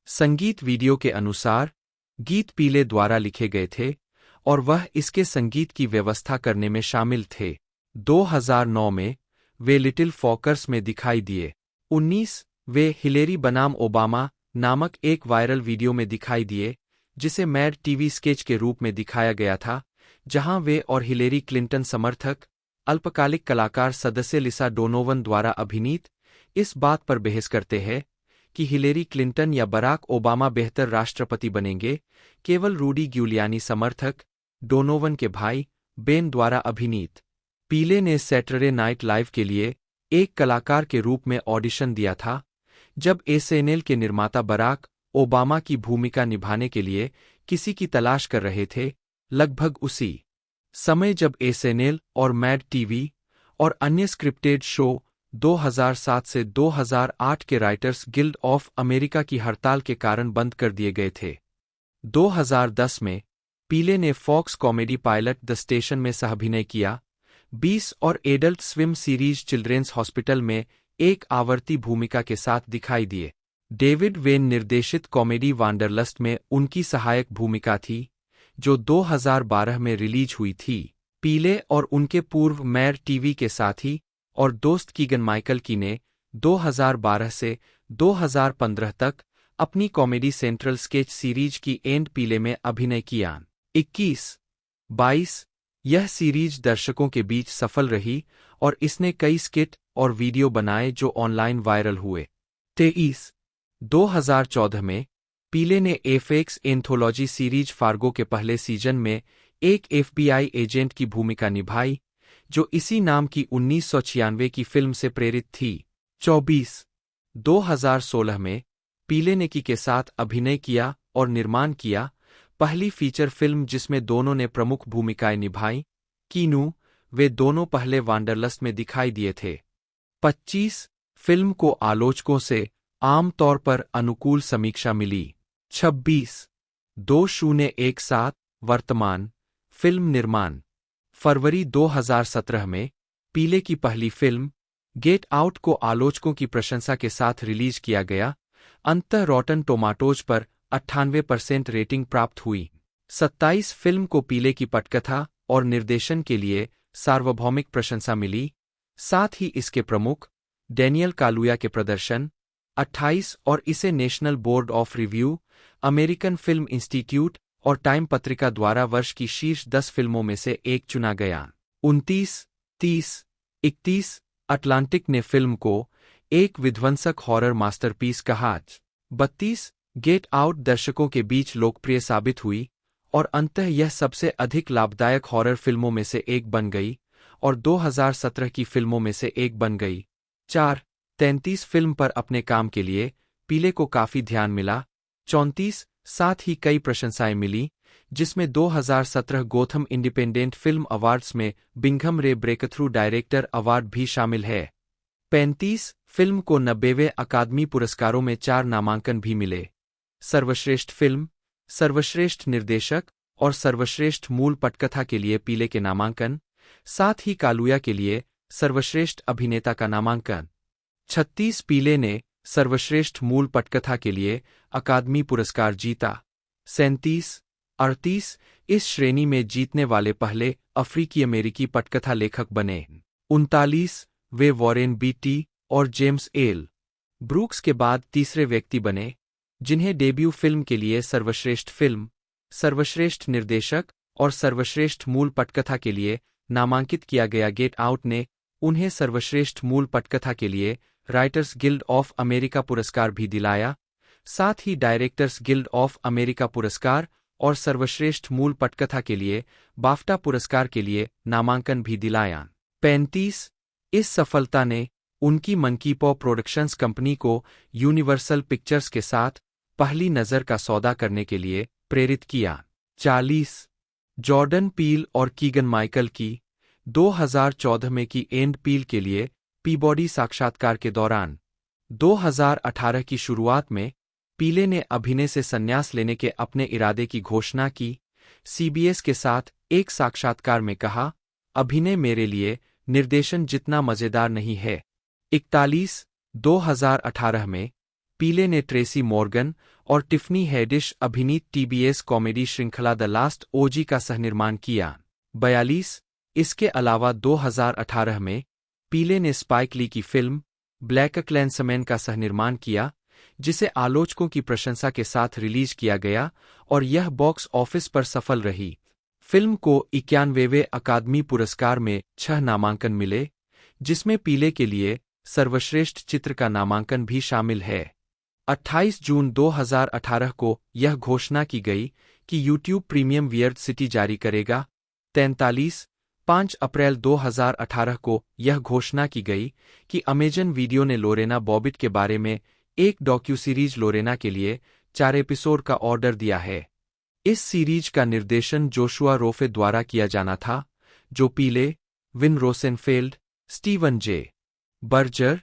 संगीत वीडियो के अनुसार गीत पीले द्वारा लिखे गए थे और वह इसके संगीत की व्यवस्था करने में शामिल थे। 2009 में वे लिटिल फॉकर्स में दिखाई दिए। 19 वे हिलेरी बनाम ओबामा नामक एक वायरल वीडियो में दिखाई दिए, जिसे मैड टीवी स्केच के रूप में दिखाया गया था, जहां वे और हिलेरी क्लिंटन समर्थक अल्पकालिक कलाकार सदस्य लिसा डोनोवन द्वारा अभिनीत इस बात पर बहस करते हैं कि हिलेरी क्लिंटन या बराक ओबामा बेहतर राष्ट्रपति बनेंगे। केवल रूडी ग्यूलियानी समर्थक डोनोवन के भाई बेन द्वारा अभिनीत। पीले ने सैटरडे नाइट लाइव के लिए एक कलाकार के रूप में ऑडिशन दिया था, जब एसएनएल के निर्माता बराक ओबामा की भूमिका निभाने के लिए किसी की तलाश कर रहे थे। लगभग उसी समय जब एसएनएल और मैड टीवी और अन्य स्क्रिप्टेड शो 2007 से 2008 के राइटर्स गिल्ड ऑफ अमेरिका की हड़ताल के कारण बंद कर दिए गए थे। 2010 में पीले ने Fox comedy pilot the station में सहअभिनय किया। 20 और adult swim series children's hospital में एक आवर्ती भूमिका के साथ दिखाई दिए। डेविड वेन निर्देशित कॉमेडी वांडरलस्ट में उनकी सहायक भूमिका थी, जो 2012 में रिलीज हुई थी। पीले और उनके पूर्व मैड टीवी के साथी और दोस्त कीगन माइकल की ने 2012 से 2015 तक अपनी कॉमेडी सेंट्रल स्केच सीरीज की एंड पीले में अभिनय किया। 21-22 यह सीरीज दर्शकों के बीच सफल रही और इसने कई स्किट और वीडियो बनाए जो ऑनलाइन वायरल हुए। 2014 में पीले ने एफएक्स एंथोलॉजी सीरीज फार्गो के पहले सीजन में एक एफबीआई एजेंट की भूमिका निभाई, जो इसी नाम की 1996 की फिल्म से प्रेरित थी। 2016 में पीले ने की के साथ अभिनय किया और निर्माण किया, पहली फीचर फिल्म जिसमें दोनों ने प्रमुख भूमिकाएं निभाई। कीनू, वे दोनों पहले वांडरलस्ट में दिखाई दिए थे। 25 फिल्म को आलोचकों से आमतौर पर अनुकूल समीक्षा मिली। 26/2017 वर्तमान फिल्म निर्माण। फरवरी 2017 में पीले की पहली फिल्म गेट आउट को आलोचकों की प्रशंसा के साथ रिलीज किया गया। अंततः रॉटन टोमाटोज पर 98% रेटिंग प्राप्त हुई। 27 फिल्म को पीले की पटकथा और निर्देशन के लिए सार्वभौमिक प्रशंसा मिली, साथ ही इसके प्रमुख डैनियल कालुया के प्रदर्शन। 28 और इसे national board of review, American film institute और टाइम पत्रिका द्वारा वर्ष की शीर्ष 10 फिल्मों में से एक चुना गया। 29, 30, 31 अटलांटिक ने फिल्म को एक विध्वंसक हॉरर मास्टरपीस कहा। 32 गेट आउट दर्शकों के बीच लोकप्रिय साबित हुई और अंततः यह सबसे अधिक लाभदायक हॉरर फिल्मों में से एक बन गई और 2017 की फिल्मों में से एक बन गई। 4 33 फिल्म पर अपने काम के लिए पीले को काफी ध्यान मिला। 34 साथ ही कई प्रशंसाएं मिली, जिसमें 2017 गोथम इंडिपेंडेंट फिल्म अवार्ड्स में बिंघम रे ब्रेकथ्रू डायरेक्टर अवार्ड भी शामिल है। 35 फिल्म को 90वें अकादमी पुरस्कारों में 4 नामांकन भी मिले। सर्वश्रेष्ठ फिल्म, सर्वश्रेष्ठ निर्देशक और सर्वश्रेष्ठ मूल पटकथा के लिए पीले के नामांकन, साथ ही कालुया के लिए सर्वश्रेष्ठ अभिनेता का नामांकन। 36 पीले ने सर्वश्रेष्ठ मूल पटकथा के लिए अकादमी पुरस्कार जीता। 37 38 इस श्रेणी में जीतने वाले पहले अफ्रीकी अमेरिकी पटकथा लेखक बने। 39 वे वॉरेन बीटी और जेम्स एल ब्रूक्स के बाद तीसरे व्यक्ति बने जिन्हें डेब्यू फिल्म के लिए सर्वश्रेष्ठ फिल्म, सर्वश्रेष्ठ निर्देशक और सर्वश्रेष्ठ मूल पटकथा के लिए नामांकित किया गया। गेट आउट ने उन्हें सर्वश्रेष्ठ मूल पटकथा के लिए राइटर्स गिल्ड ऑफ अमेरिका पुरस्कार भी दिलाया, साथ ही डायरेक्टर्स गिल्ड ऑफ अमेरिका पुरस्कार और सर्वश्रेष्ठ मूल पटकथा के लिए बाफ्टा पुरस्कार के लिए नामांकन भी दिलाया। 35 इस सफलता ने उनकी मंकी पॉ प्रोडक्शंस कंपनी को यूनिवर्सल पिक्चर्स के साथ पहली नज़र का सौदा करने के लिए प्रेरित किया। 40 जॉर्डन पील और कीगन माइकल की 2014 में की एंड पील के लिए पीबॉडी साक्षात्कार के दौरान 2018 की शुरुआत में पीले ने अभिनय से संन्यास लेने के अपने इरादे की घोषणा की। सीबीएस के साथ एक साक्षात्कार में कहा, अभिनय मेरे लिए निर्देशन जितना मजेदार नहीं है। 41 2018 में पीले ने ट्रेसी मॉर्गन और टिफनी हैडिश अभिनीत टीबीएस कॉमेडी श्रृंखला द लास्ट ओजी का सहनिर्माण किया। 42 इसके अलावा 2018 में पीले ने स्पाइक ली की फिल्म ब्लैक क्लैंसमैन का सहनिर्माण किया, जिसे आलोचकों की प्रशंसा के साथ रिलीज किया गया और यह बॉक्स ऑफिस पर सफल रही। फिल्म को 91वें अकादमी पुरस्कार में 6 नामांकन मिले, जिसमें पीले के लिए सर्वश्रेष्ठ चित्र का नामांकन भी शामिल है। 28 जून 2018 को यह घोषणा की गई कि यूट्यूब प्रीमियम वियर्ड सिटी जारी करेगा। 43 5 अप्रैल 2018 को यह घोषणा की गई कि अमेजन वीडियो ने लोरेना बॉबिट के बारे में एक डॉक्यू सीरीज लोरेना के लिए 4 एपिसोड का ऑर्डर दिया है। इस सीरीज का निर्देशन जोशुआ रोफे द्वारा किया जाना था, जो पीले, विन रोसेनफेल्ड, स्टीवन जे. बर्जर,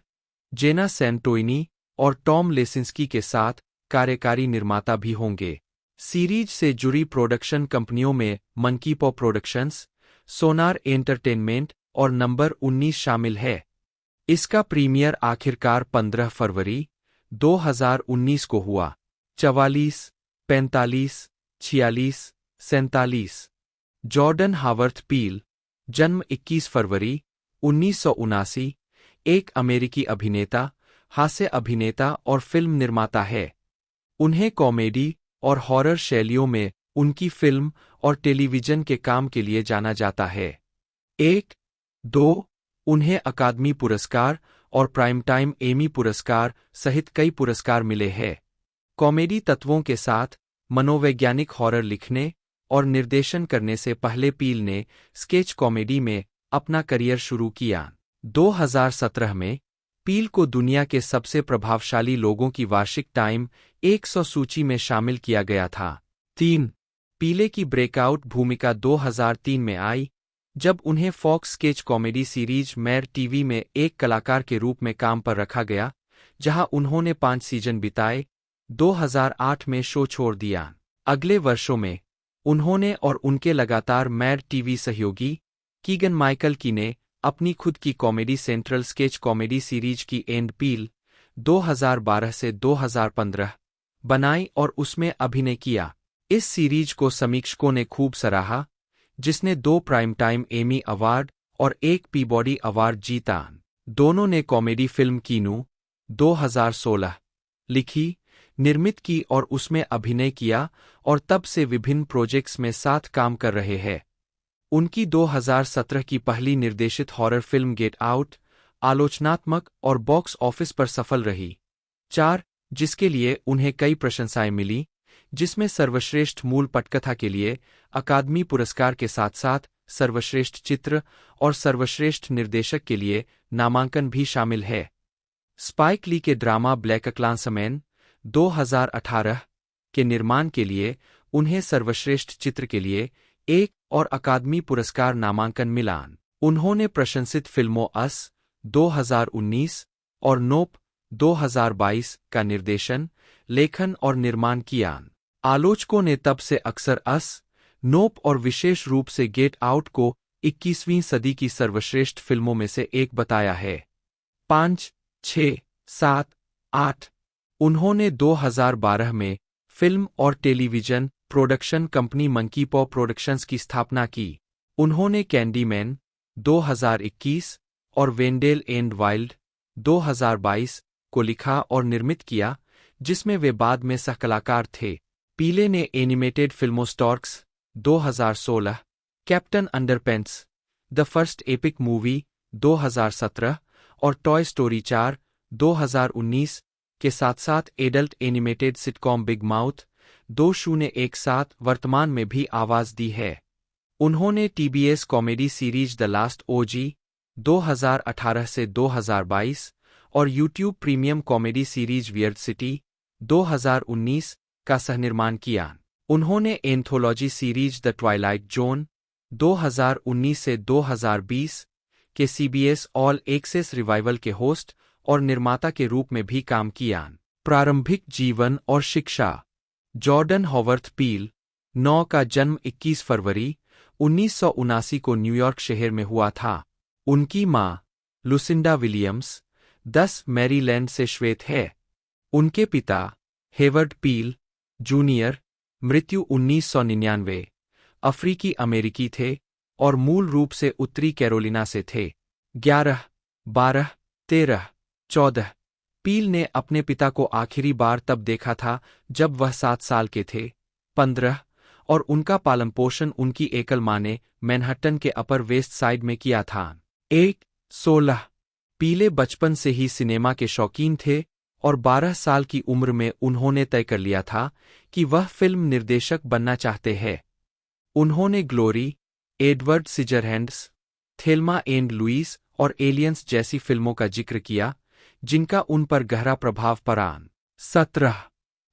जेना सैंटोइनी और टॉम लेसिंस्की के साथ कार्यकारी निर्माता भी होंगे। सीरीज से जुड़ी प्रोडक्शन कंपनियों में मंकी पॉ प्रोडक्शंस, सोनार एंटरटेनमेंट और नंबर 19 शामिल है। इसका प्रीमियर आखिरकार 15 फरवरी 2019 को हुआ। 44, 45, 46, 47 जॉर्डन हावर्थ पील, जन्म 21 फरवरी 1979, एक अमेरिकी अभिनेता, हास्य अभिनेता और फिल्म निर्माता है। उन्हें कॉमेडी और हॉरर शैलियों में उनकी फिल्म और टेलीविजन के काम के लिए जाना जाता है। 1, 2, उन्हें अकादमी पुरस्कार और प्राइम टाइम एमी पुरस्कार सहित कई पुरस्कार मिले हैं। कॉमेडी तत्वों के साथ मनोवैज्ञानिक हॉरर लिखने और निर्देशन करने से पहले पील ने स्केच कॉमेडी में अपना करियर शुरू किया। 2017 में पील को दुनिया के सबसे प्रभावशाली लोगों की वार्षिक टाइम 100 सूची में शामिल किया गया था। 3. पीले की ब्रेकआउट भूमिका 2003 में आई, जब उन्हें Fox sketch comedy series mad TV में एक कलाकार के रूप में काम पर रखा गया, जहां उन्होंने 5 सीजन बिताए। 2008 में शो छोड़ दिया। अगले वर्षों में उन्होंने और उनके लगातार मैड टीवी सहयोगी कीगन माइकल की ने अपनी खुद की comedy central sketch comedy series की एंड पील 2012 से 2015 बनाई और उसमें अभिनय किया। इस सीरीज को समीक्षकों ने खूब सराहा, जिसने 2 प्राइम टाइम एमी अवार्ड और 1 पीबॉडी अवार्ड जीता। दोनों ने कॉमेडी फिल्म कीनू 2016 लिखी, निर्मित की और उसमें अभिनय किया और तब से विभिन्न प्रोजेक्ट्स में साथ काम कर रहे हैं। उनकी 2017 की पहली निर्देशित हॉरर फिल्म गेट आउट आलोचनात्मक और बॉक्स ऑफिस पर सफल रही। 4. जिसके लिए उन्हें कई प्रशंसाएं मिली, जिसमें सर्वश्रेष्ठ मूल पटकथा के लिए अकादमी पुरस्कार के साथ साथ सर्वश्रेष्ठ चित्र और सर्वश्रेष्ठ निर्देशक के लिए नामांकन भी शामिल है। स्पाइक ली के ड्रामा ब्लैकक्लान्समैन 2018 के निर्माण के लिए उन्हें सर्वश्रेष्ठ चित्र के लिए एक और अकादमी पुरस्कार नामांकन मिला। उन्होंने प्रशंसित फिल्मों अस 2019 और नोप 2022 का निर्देशन, लेखन और निर्माण किया। आलोचकों ने तब से अक्सर अस, नोप और विशेष रूप से गेट आउट को 21वीं सदी की सर्वश्रेष्ठ फिल्मों में से एक बताया है। 5, 6, 7, 8 उन्होंने 2012 में फिल्म और टेलीविजन प्रोडक्शन कंपनी मंकी पॉ प्रोडक्शंस की स्थापना की। उन्होंने कैंडीमैन 2021 और वेंडेल एंड वाइल्ड 2022 को लिखा और निर्मित किया, जिसमें वे बाद में सहकलाकार थे। पीले ने एनिमेटेड फिल्मों Storks 2016, Captain Underpants The First Epic Movie 2017 और टॉय स्टोरी 4 2019 के साथ साथ adult animated sitcom Big Mouth 2017 वर्तमान में भी आवाज दी है। उन्होंने TBS comedy series The Last OG 2018 से 2022 और YouTube Premium comedy series Weird City 2019 का सहनिर्माण किया। उन्होंने anthology series The Twilight Zone 2019 से 2020 के सीबीएस ऑल एक्सेस रिवाइवल के होस्ट और निर्माता के रूप में भी काम किया। प्रारंभिक जीवन और शिक्षा। जॉर्डन हॉवर्थ पील 9 का जन्म 21 फरवरी 1979 को न्यूयॉर्क शहर में हुआ था। उनकी मां लुसिंडा विलियम्स 10 मैरीलैंड से श्वेत है। उनके पिता हेवर्ड पील जूनियर मृत्यु 1999 अफ्रीकी अमेरिकी थे और मूल रूप से उत्तरी कैरोलिना से थे। 11, 12, 13, 14 पील ने अपने पिता को आखिरी बार तब देखा था जब वह 7 साल के थे। 15 और उनका पालन पोषण उनकी एकल मां ने मैनहट्टन के अपर वेस्ट साइड में किया था। 1, 16 पीले बचपन से ही सिनेमा के शौकीन थे और 12 साल की उम्र में उन्होंने तय कर लिया था कि वह फिल्म निर्देशक बनना चाहते हैं। उन्होंने Glory, Edward Scissorhands, Thelma and Louise और एलियंस जैसी फिल्मों का जिक्र किया, जिनका उन पर गहरा प्रभाव पड़ा। 17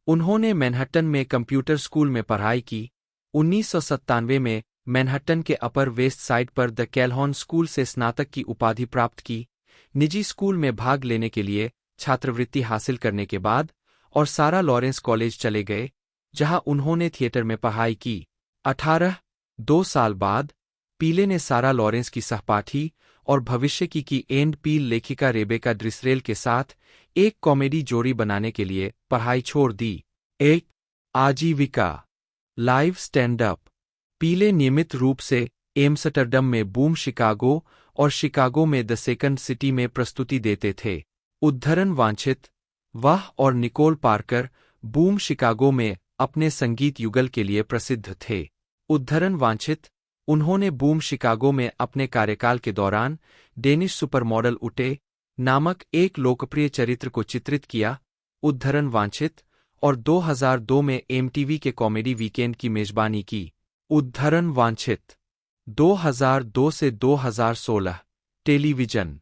उन्होंने मैनहट्टन में कंप्यूटर स्कूल में पढ़ाई की। 1997 में मैनहट्टन के अपर वेस्ट साइड पर द कैलहॉन स्कूल से स्नातक की उपाधि प्राप्त की। निजी स्कूल में भाग लेने के लिए छात्रवृत्ति हासिल करने के बाद और सारा लॉरेंस कॉलेज चले गए, जहां उन्होंने थिएटर में पढ़ाई की। 18 2 साल बाद पीले ने सारा लॉरेंस की सहपाठी और भविष्य की एंड पील लेखिका रेबेका ड्रिसरेल के साथ एक कॉमेडी जोड़ी बनाने के लिए पढ़ाई छोड़ दी। 1 आजीविका लाइव स्टैंड अप। पीले नियमित रूप से एम्स्टर्डम में बूम शिकागो और शिकागो में द सेकंड सिटी में प्रस्तुति देते थे। उद्धरण वांछित वाह और निकोल पार्कर बूम शिकागो में अपने संगीत युगल के लिए प्रसिद्ध थे। उद्धरण वांछित उन्होंने बूम शिकागो में अपने कार्यकाल के दौरान डेनिश सुपरमॉडल उटे नामक एक लोकप्रिय चरित्र को चित्रित किया, उद्धरण वांछित, और 2002 में एमटीवी के कॉमेडी वीकेंड की मेजबानी की। उद्धरण वांछित 2002 से 2016 टेलीविजन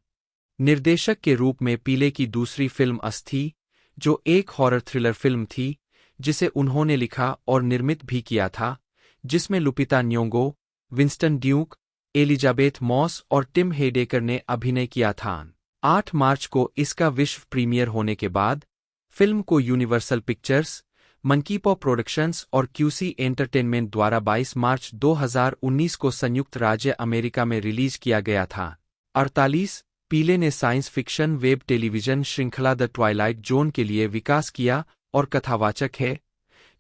निर्देशक के रूप में पीले की दूसरी फिल्म अस थी, जो एक हॉरर थ्रिलर फिल्म थी जिसे उन्होंने लिखा और निर्मित भी किया था, जिसमें Lupita Nyong'o, Winston Duke, Elizabeth Moss और टिम हेडेकर ने अभिनय किया था। 8 मार्च को इसका विश्व प्रीमियर होने के बाद फिल्म को यूनिवर्सल पिक्चर्स, मंकीपॉ प्रोडक्शंस और क्यूसी एंटरटेनमेंट द्वारा 22 मार्च 2019 को संयुक्त राज्य अमेरिका में रिलीज किया गया था। 48 पीले ने साइंस फिक्शन वेब टेलीविजन श्रृंखला द ट्वाइलाइट जोन के लिए विकास किया और कथावाचक है,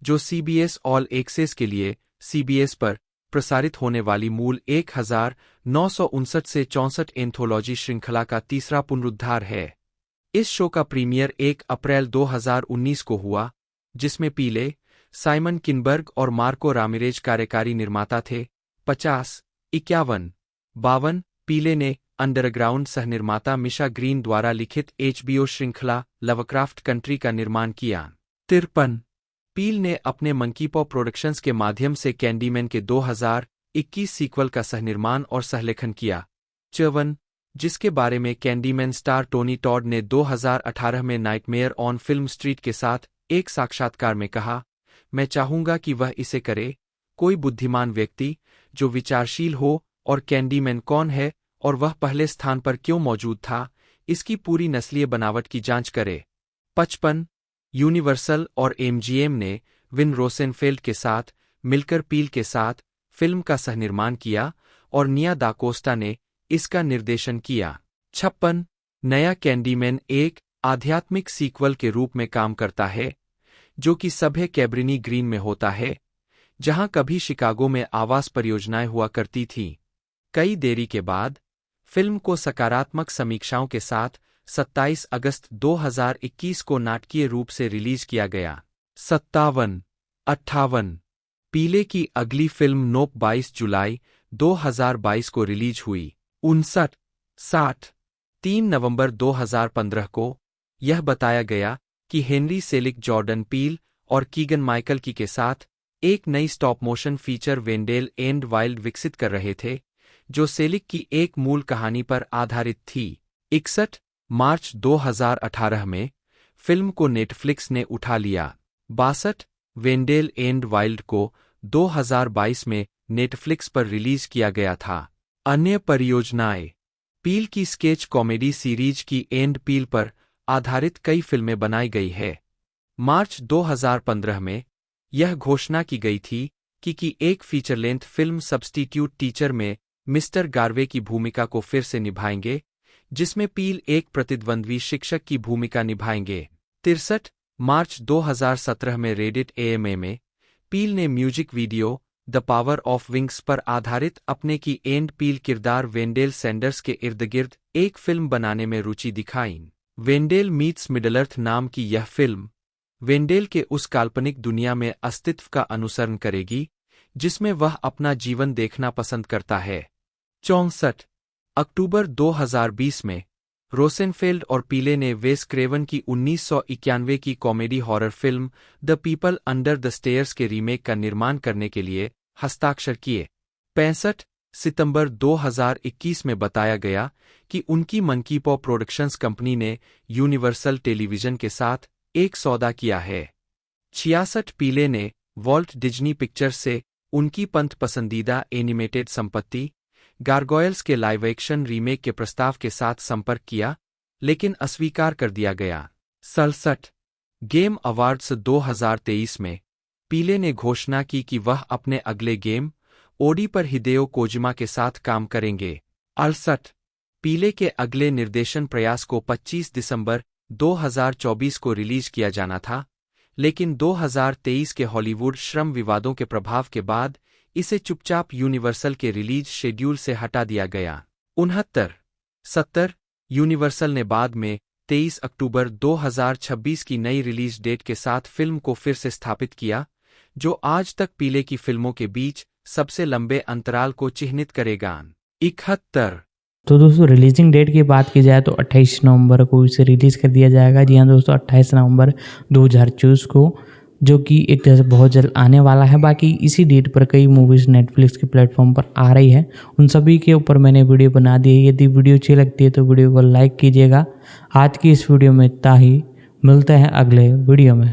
जो सीबीएस ऑल एक्सेस के लिए सीबीएस पर प्रसारित होने वाली मूल 1959 से 64 एंथोलॉजी श्रृंखला का तीसरा पुनरुद्धार है। इस शो का प्रीमियर 1 अप्रैल 2019 को हुआ, जिसमें पीले, साइमन किनबर्ग और मार्को रामिरेज कार्यकारी निर्माता थे। 50, 51, 52 पीले ने अंडरग्राउंड सहनिर्माता मिशा ग्रीन द्वारा लिखित एचबीओ श्रृंखला लवक्राफ्ट कंट्री का निर्माण किया। 53 पील ने अपने मंकीपॉ प्रोडक्शंस के माध्यम से कैंडीमैन के 2021 सीक्वल का सहनिर्माण और सहलेखन किया। 54 जिसके बारे में कैंडीमैन स्टार टोनी टॉड ने 2018 में नाइटमेयर ऑन फिल्म स्ट्रीट के साथ एक साक्षात्कार में कहा, मैं चाहूंगा कि वह इसे करे, कोई बुद्धिमान व्यक्ति जो विचारशील हो, और कैंडीमैन कौन है और वह पहले स्थान पर क्यों मौजूद था, इसकी पूरी नस्लीय बनावट की जांच करे। 55 यूनिवर्सल और एमजीएम ने विन रोसेनफेल्ड के साथ मिलकर पील के साथ फिल्म का सहनिर्माण किया और निया दा कोस्टा ने इसका निर्देशन किया। 56 नया कैंडीमैन एक आध्यात्मिक सीक्वल के रूप में काम करता है, जो कि सभ्य कैब्रिनी ग्रीन में होता है, जहां कभी शिकागो में आवास परियोजनाएं हुआ करती थीं। कई देरी के बाद फिल्म को सकारात्मक समीक्षाओं के साथ 27 अगस्त 2021 को नाटकीय रूप से रिलीज किया गया। 57, 58 पीले की अगली फिल्म नोप 22 जुलाई 2022 को रिलीज हुई। 59, 60 3 नवंबर 2015 को यह बताया गया कि हेनरी सेलिक जॉर्डन पील और कीगन माइकल की के साथ एक नई stop motion feature Wendell and wild विकसित कर रहे थे, जो सेलिक की एक मूल कहानी पर आधारित थी। 61 मार्च 2018 में फिल्म को नेटफ्लिक्स ने उठा लिया। 62 वेंडेल एंड वाइल्ड को 2022 में नेटफ्लिक्स पर रिलीज किया गया था। अन्य परियोजनाएं पील की स्केच कॉमेडी सीरीज की एंड पील पर आधारित कई फिल्में बनाई गई है। मार्च 2015 में यह घोषणा की गई थी कि एक feature length film substitute teacher में मिस्टर गार्वे की भूमिका को फिर से निभाएंगे, जिसमें पील एक प्रतिद्वंद्वी शिक्षक की भूमिका निभाएंगे। 63 मार्च 2017 में रेडिट एएमए में पील ने music video the power of wings पर आधारित अपने की एंड पील किरदार वेंडेल सैंडर्स के इर्दगिर्द एक फिल्म बनाने में रुचि दिखाई। वेंडेल मीट्स मिडल-अर्थ नाम की यह फिल्म वेंडेल के उस काल्पनिक दुनिया में अस्तित्व का अनुसरण करेगी जिसमें वह अपना जीवन देखना पसंद करता है। 64 अक्टूबर 2020 में रोसेनफेल्ड और पीले ने वेस क्रेवन की 1991 की comedy horror film the people under the stairs के रीमेक का निर्माण करने के लिए हस्ताक्षर किए। 65 सितंबर 2021 में बताया गया कि उनकी मंकीपॉ प्रोडक्शंस कंपनी ने यूनिवर्सल टेलीविजन के साथ एक सौदा किया है। 66 पीले ने वॉल्ट डिज्नी पिक्चर्स से उनकी पसंदीदा एनिमेटेड संपत्ति गारगोयल्स के लाइव एक्शन रीमेक के प्रस्ताव के साथ संपर्क किया, लेकिन अस्वीकार कर दिया गया। 67 गेम अवार्ड्स 2023 में पीले ने घोषणा की कि वह अपने अगले गेम ओडी पर हिदेओ कोजिमा के साथ काम करेंगे। 68 पीले के अगले निर्देशन प्रयास को 25 दिसंबर 2024 को रिलीज किया जाना था, लेकिन 2023 के हॉलीवुड श्रम विवादों के प्रभाव के बाद इसे चुपचाप यूनिवर्सल के रिलीज शेड्यूल से हटा दिया गया। 69 70 यूनिवर्सल ने बाद में 23 अक्टूबर 2026 की नई रिलीज डेट के साथ फिल्म को फिर से स्थापित किया, जो आज तक पीले की फिल्मों के बीच सबसे लंबे अंतराल को चिह्नित करेगा। 71। तो दोस्तों रिलीजिंग डेट की बात की जाए तो 28 नवंबर को इसे रिलीज़ कर दिया जाएगा। जी हाँ दोस्तों, 28 नवंबर 2024 को, जो कि एक तरह से बहुत जल्द आने वाला है। बाकी इसी डेट पर कई मूवीज़ नेटफ्लिक्स के प्लेटफॉर्म पर आ रही है, उन सभी के ऊपर मैंने वीडियो बना दी है। यदि वीडियो अच्छी लगती है तो वीडियो को लाइक कीजिएगा। आज की इस वीडियो में इतना ही, मिलते हैं अगले वीडियो में।